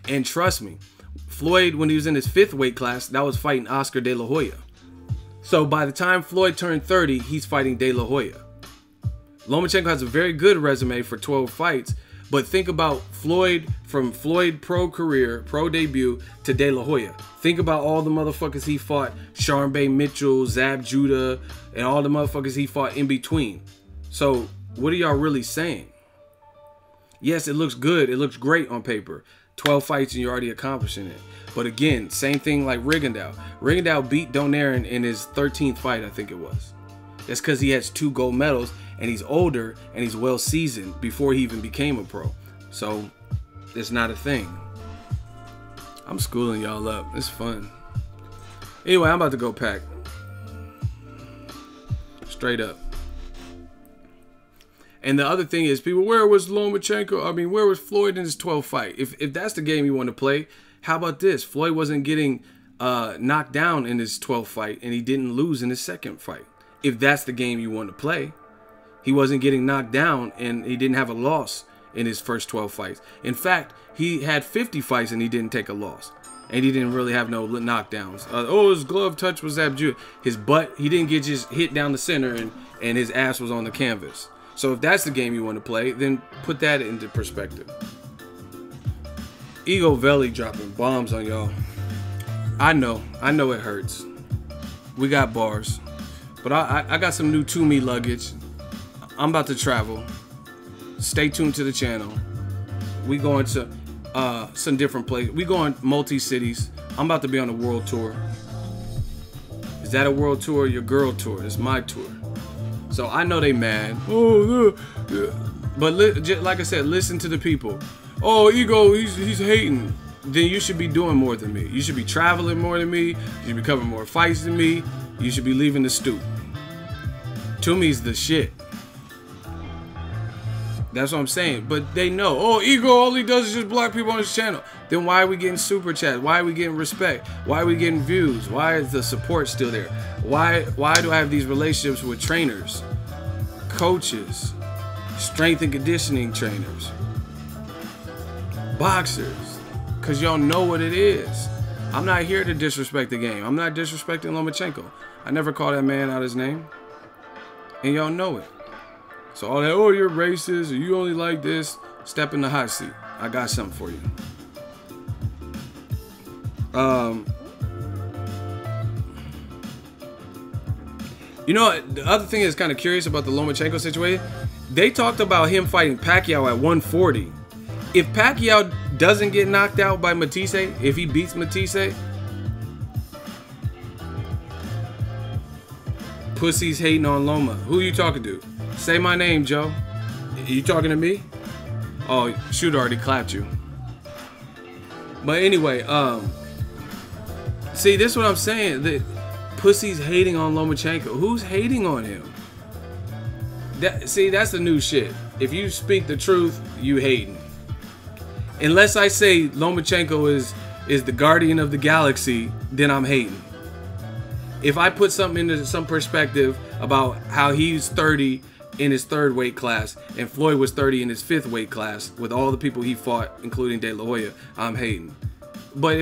A: And trust me, Floyd, when he was in his 5th weight class, that was fighting Oscar De La Hoya. So by the time Floyd turned 30, he's fighting De La Hoya. Lomachenko has a very good resume for 12 fights, but think about Floyd, from Floyd pro career, pro debut to De La Hoya. Think about all the motherfuckers he fought, Sharmba Mitchell, Zab Judah, and all the motherfuckers he fought in between. So what are y'all really saying? Yes, it looks good. It looks great on paper. 12 fights and you're already accomplishing it. But again, same thing like Rigondeaux. Rigondeaux beat Donaire in his 13th fight, I think it was. That's because he has 2 gold medals and he's older and he's well seasoned before he even became a pro. So it's not a thing. I'm schooling y'all up. It's fun. Anyway, I'm about to go pack. Straight up. And the other thing is, people, where was Lomachenko? I mean, where was Floyd in his 12th fight? If that's the game you want to play, how about this? Floyd wasn't getting knocked down in his 12th fight, and he didn't lose in his 2nd fight. If that's the game you want to play, he wasn't getting knocked down, and he didn't have a loss in his first 12 fights. In fact, he had 50 fights, and he didn't take a loss. And he didn't really have no knockdowns. His glove touch was abjure. His butt, he didn't get just hit down the center, and his ass was on the canvas. So if that's the game you want to play, then put that into perspective. EGOVELI dropping bombs on y'all. I know it hurts. We got bars. But I got some new To Me luggage. I'm about to travel. Stay tuned to the channel. We going to some different places. We going multi-cities. I'm about to be on a world tour. Is that a world tour or your girl tour? It's my tour. So I know they mad. Oh, But like I said, listen to the people. Oh, Ego, he's hating. Then you should be doing more than me. You should be traveling more than me. You should be covering more fights than me. You should be leaving the stoop. Toomey's the shit. That's what I'm saying. But they know. Oh, Ego, all he does is just block people on his channel. Then why are we getting super chats? Why are we getting respect? Why are we getting views? Why is the support still there? Why do I have these relationships with trainers, coaches, strength and conditioning trainers, boxers? Because y'all know what it is. I'm not here to disrespect the game. I'm not disrespecting Lomachenko. I never call that man out his name. And y'all know it. So all that, oh, you're racist, or you only like this, step in the hot seat. I got something for you. You know, the other thing that's kind of curious about the Lomachenko situation, they talked about him fighting Pacquiao at 140. If Pacquiao doesn't get knocked out by Matisse, if he beats Matisse, pussy's hating on Loma. Who you talking to? Say my name, Joe. You talking to me? Oh, shoot, already clapped you. But anyway, see, this is what I'm saying. That pussy's hating on Lomachenko. Who's hating on him? See, that's the new shit. If you speak the truth, you hating. Unless I say Lomachenko is the guardian of the galaxy, then I'm hating. If I put something into some perspective about how he's 30 in his 3rd weight class and Floyd was 30 in his 5th weight class with all the people he fought, including De La Hoya, I'm hating. But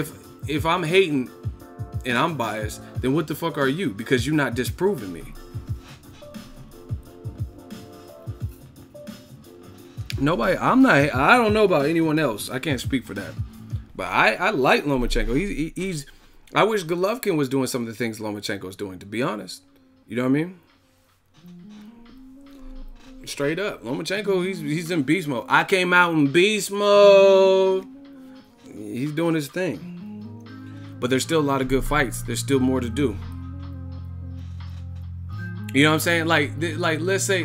A: if I'm hating and I'm biased, then what the fuck are you? Because you're not disproving me. Nobody, I don't know about anyone else. I can't speak for that. But I like Lomachenko. He's I wish Golovkin was doing some of the things Lomachenko's doing, to be honest. You know what I mean? Straight up. Lomachenko, he's in beast mode. I came out in beast mode. He's doing his thing. But there's still a lot of good fights. There's still more to do. You know what I'm saying? Like let's say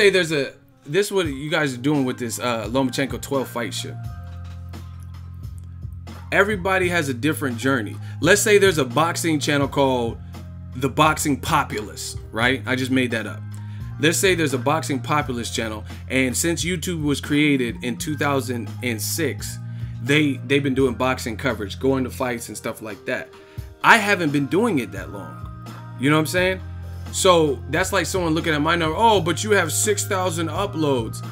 A: there's this is what you guys are doing with this Lomachenko 12 fight shit. Everybody has a different journey. Let's say there's a boxing channel called The Boxing Populace, right? I just made that up. Let's say there's a Boxing Populace channel, and since YouTube was created in 2006, they've been doing boxing coverage, going to fights and stuff like that. I haven't been doing it that long. You know what I'm saying? So that's like someone looking at my number. Oh, but you have 6,000 uploads.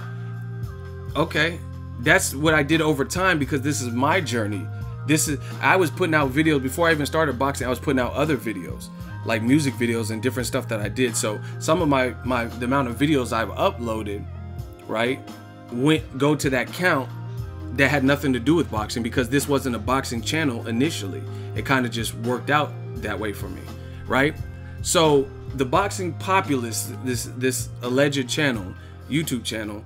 A: Okay, that's what I did over time because this is my journey. I was putting out videos before I even started boxing. I was putting out other videos, like music videos and different stuff that I did. So some of the amount of videos I've uploaded, right, go to that count that had nothing to do with boxing because this wasn't a boxing channel initially. It kind of just worked out that way for me, right? So the Boxing Populace, this alleged channel, YouTube channel,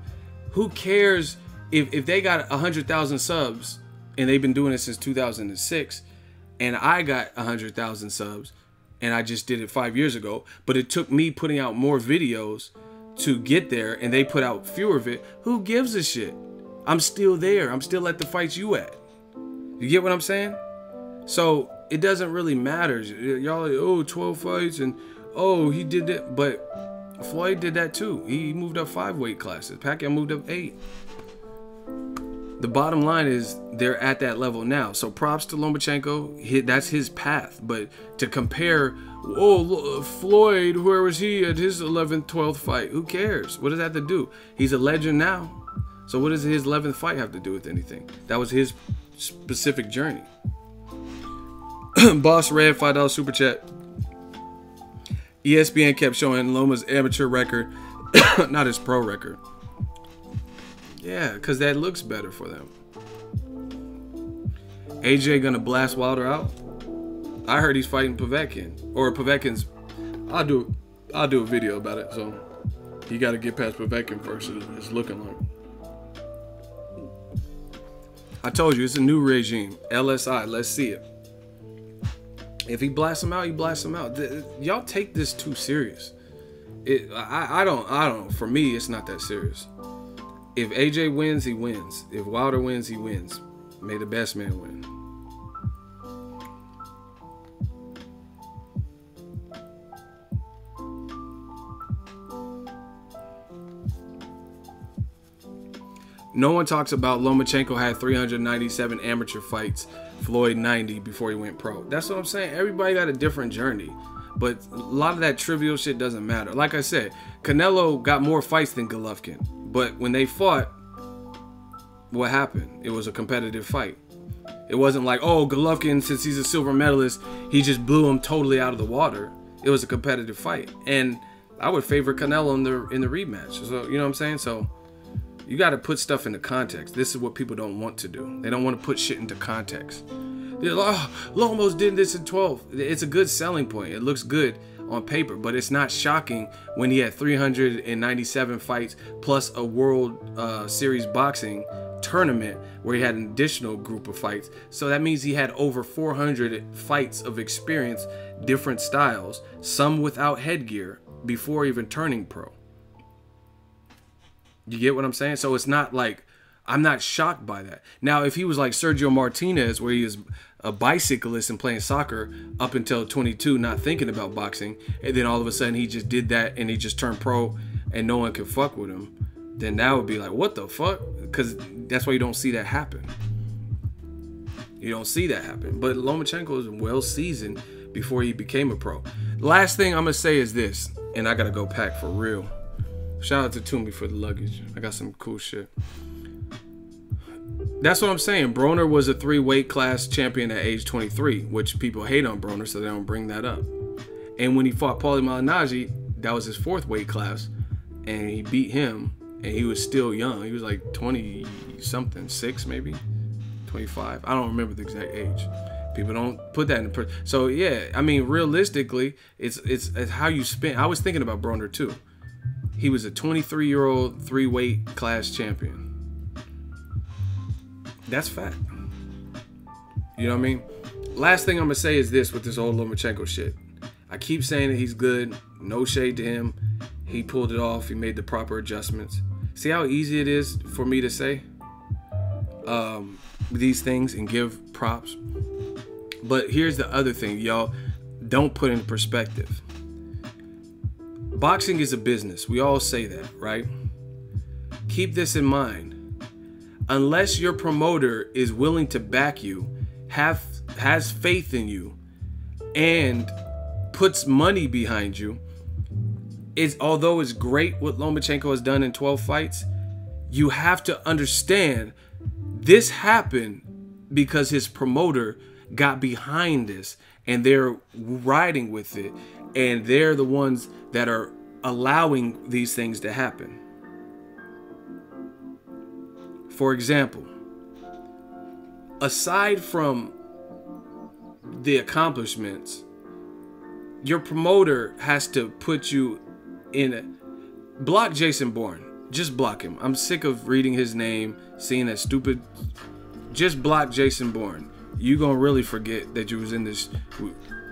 A: who cares if they got 100,000 subs and they've been doing it since 2006 and I got 100,000 subs and I just did it 5 years ago, but it took me putting out more videos to get there and they put out fewer of it. Who gives a shit? I'm still there. I'm still at the fights you at. You get what I'm saying? So it doesn't really matter. Y'all like, oh, 12 fights and oh, he did it. But Floyd did that too. He moved up 5 weight classes. Pacquiao moved up 8. The bottom line is they're at that level now. So props to Lomachenko. That's his path. But to compare, oh, Floyd, where was he at his 11th, 12th fight? Who cares? What does that have to do? He's a legend now. So what does his 11th fight have to do with anything? That was his specific journey. Boss Red, $5 super chat. ESPN kept showing Loma's amateur record, not his pro record. Yeah, because that looks better for them. AJ gonna blast Wilder out? I heard he's fighting Povetkin. Or Povetkin's... I'll do a video about it, so... You gotta get past Povetkin first, it's looking like. I told you, it's a new regime. LSI, let's see it. If he blasts him out, he blasts him out. Y'all take this too serious. I don't. For me, it's not that serious. If AJ wins, he wins. If Wilder wins, he wins. May the best man win. No one talks about Lomachenko had 397 amateur fights, Floyd 90 before he went pro. That's what I'm saying. Everybody got a different journey. But a lot of that trivial shit doesn't matter. Like I said, Canelo got more fights than Golovkin. But when they fought, what happened? It was a competitive fight. It wasn't like, oh, Golovkin, since he's a silver medalist, he just blew him totally out of the water. It was a competitive fight. And I would favor Canelo in the rematch. So, you know what I'm saying? So you got to put stuff into context. This is what people don't want to do. They don't want to put shit into context. They're like, oh, Lomos did this in 12. It's a good selling point. It looks good on paper, but it's not shocking when he had 397 fights plus a World Series boxing tournament where he had an additional group of fights. So that means he had over 400 fights of experience, different styles, some without headgear, before even turning pro. You get what I'm saying? So it's not like, I'm not shocked by that. Now, if he was like Sergio Martinez, where he was a bicyclist and playing soccer up until 22, not thinking about boxing, and then all of a sudden he just did that and he just turned pro and no one could fuck with him, then that would be like, what the fuck? Because that's why you don't see that happen. You don't see that happen. But Lomachenko is well seasoned before he became a pro. Last thing I'm going to say is this, and I got to go pack for real. Shout out to Toomey for the luggage. I got some cool shit. That's what I'm saying. Broner was a 3-weight class champion at age 23, which people hate on Broner, so they don't bring that up. And when he fought Paulie Malignaggi, that was his 4th weight class, and he beat him, and he was still young. He was like 20-something, 6 maybe, 25. I don't remember the exact age. People don't put that in. So yeah, I mean, realistically, it's how you spend. I was thinking about Broner too. He was a 23-year-old 3-weight class champion. That's fact. You know what I mean? Last thing I'm going to say is this with this old Lomachenko shit. I keep saying that he's good. No shade to him. He pulled it off. He made the proper adjustments. See how easy it is for me to say these things and give props? But here's the other thing, y'all. Don't put in perspective. Boxing is a business. We all say that, right? Keep this in mind. Unless your promoter is willing to back you, has faith in you, and puts money behind you, although it's great what Lomachenko has done in 12 fights, you have to understand this happened because his promoter got behind this, and they're riding with it, and they're the ones that are allowing these things to happen. For example, aside from the accomplishments, your promoter has to put you in a... Block Jason Bourne. Just block him. I'm sick of reading his name, seeing that stupid... Just block Jason Bourne. You gonna really forget that you was in this...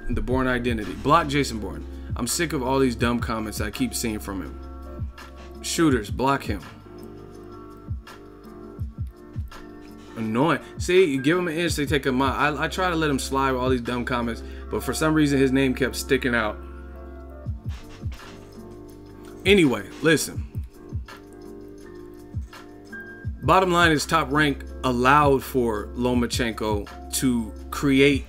A: The Bourne identity. Block Jason Bourne. I'm sick of all these dumb comments I keep seeing from him. Shooters, block him. Annoying. See, you give him an inch, they take a mile. I try to let him slide with all these dumb comments, but for some reason his name kept sticking out. Anyway, listen. Bottom line is Top Rank allowed for Lomachenko to create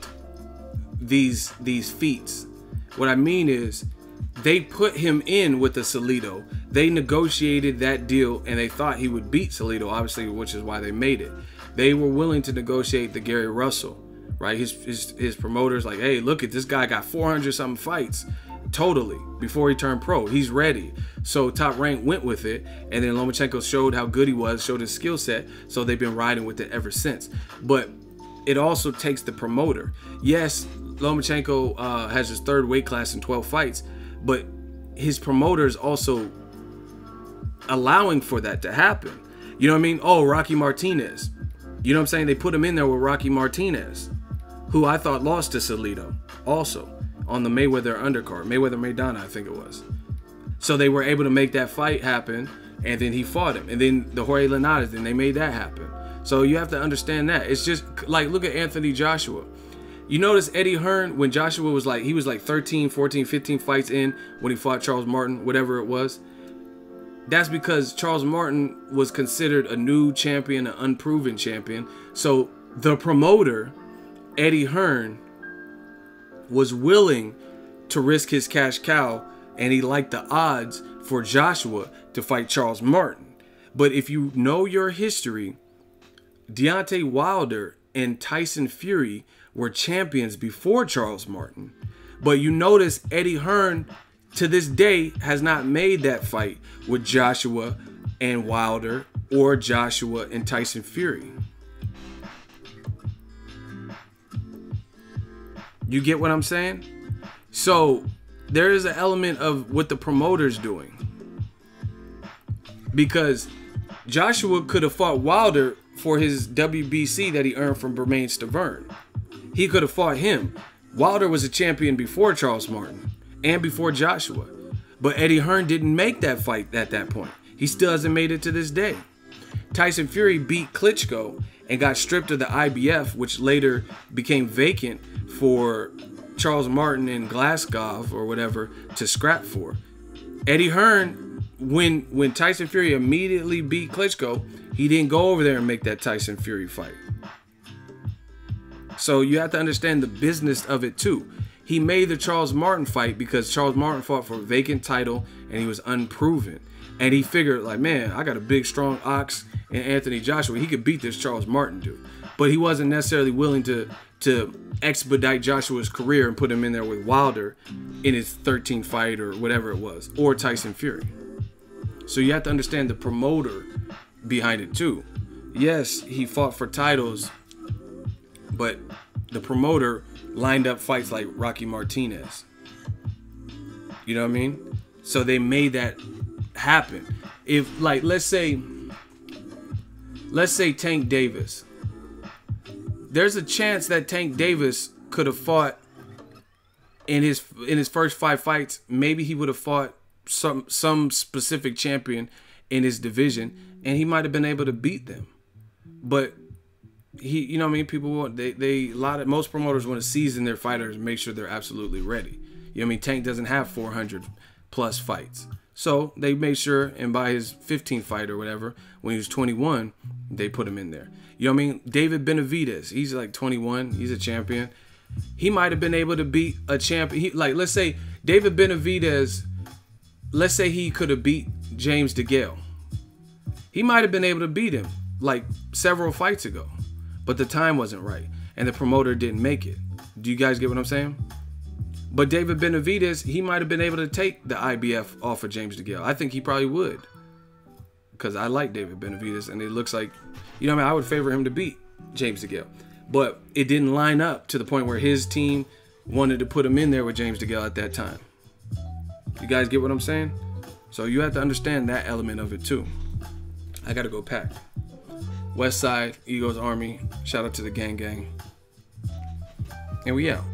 A: these feats. What I mean is they put him in with the Salido. They negotiated that deal and they thought he would beat Salido, obviously, which is why they made it. They were willing to negotiate the Gary Russell, right? His promoters like, hey, look at this guy got 400 something fights totally before he turned pro. He's ready. So Top Rank went with it, and then Lomachenko showed how good he was, showed his skill set. So they've been riding with it ever since. But it also takes the promoter. Yes, Lomachenko has his 3rd weight class in 12 fights, but his promoter is also allowing for that to happen. You know what I mean? Oh, Rocky Martinez. You know what I'm saying? They put him in there with Rocky Martinez, who I thought lost to Salido also on the Mayweather undercard. Mayweather Maidana, I think it was. So they were able to make that fight happen, and then he fought him. And then the Jorge Linares, then they made that happen. So you have to understand that. It's just like, look at Anthony Joshua. You notice Eddie Hearn, when Joshua was like, he was like 13, 14, 15 fights in when he fought Charles Martin, whatever it was. That's because Charles Martin was considered a new champion, an unproven champion. So the promoter, Eddie Hearn, was willing to risk his cash cow, and he liked the odds for Joshua to fight Charles Martin. But if you know your history, Deontay Wilder and Tyson Fury were champions before Charles Martin. But you notice Eddie Hearn to this day has not made that fight with Joshua and Wilder or Joshua and Tyson Fury. You get what I'm saying? So there is an element of what the promoter's doing. Because Joshua could have fought Wilder for his WBC that he earned from Bermane Stiverne. He could have fought him. Wilder was a champion before Charles Martin and before Joshua. But Eddie Hearn didn't make that fight at that point. He still hasn't made it to this day. Tyson Fury beat Klitschko and got stripped of the IBF, which later became vacant for Charles Martin and Glasgow or whatever to scrap for. Eddie Hearn, when Tyson Fury immediately beat Klitschko, he didn't go over there and make that Tyson Fury fight. So you have to understand the business of it too. He made the Charles Martin fight because Charles Martin fought for a vacant title and he was unproven. And he figured, like, man, I got a big, strong ox in Anthony Joshua. He could beat this Charles Martin dude. But he wasn't necessarily willing to expedite Joshua's career and put him in there with Wilder in his 13th fight or whatever it was, or Tyson Fury. So you have to understand the promoter behind it too. Yes, he fought for titles, but the promoter lined up fights like Rocky Martinez. You know what I mean? So they made that happen. If, like, let's say Tank Davis. There's a chance that Tank Davis could have fought in his first 5 fights. Maybe he would have fought some specific champion in his division, and he might have been able to beat them. But he, you know what I mean? People want most promoters want to season their fighters and make sure they're absolutely ready. You know what I mean? Tank doesn't have 400 plus fights. So they made sure, and by his 15th fight or whatever, when he was 21, they put him in there. You know what I mean? David Benavidez, he's like 21. He's a champion. He might have been able to beat a champion. Let's say David Benavidez, let's say he could have beat James DeGale. He might have been able to beat him like several fights ago. But the time wasn't right, and the promoter didn't make it. Do you guys get what I'm saying? But David Benavidez, he might have been able to take the IBF off of James DeGale. I think he probably would. Because I like David Benavidez, and it looks like, you know what I mean, I would favor him to beat James DeGale. But it didn't line up to the point where his team wanted to put him in there with James DeGale at that time. You guys get what I'm saying? So you have to understand that element of it too. I got to go pack. West Side, Eagles Army. Shout out to the gang gang. And we out.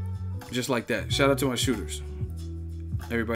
A: Just like that. Shout out to my shooters. Everybody.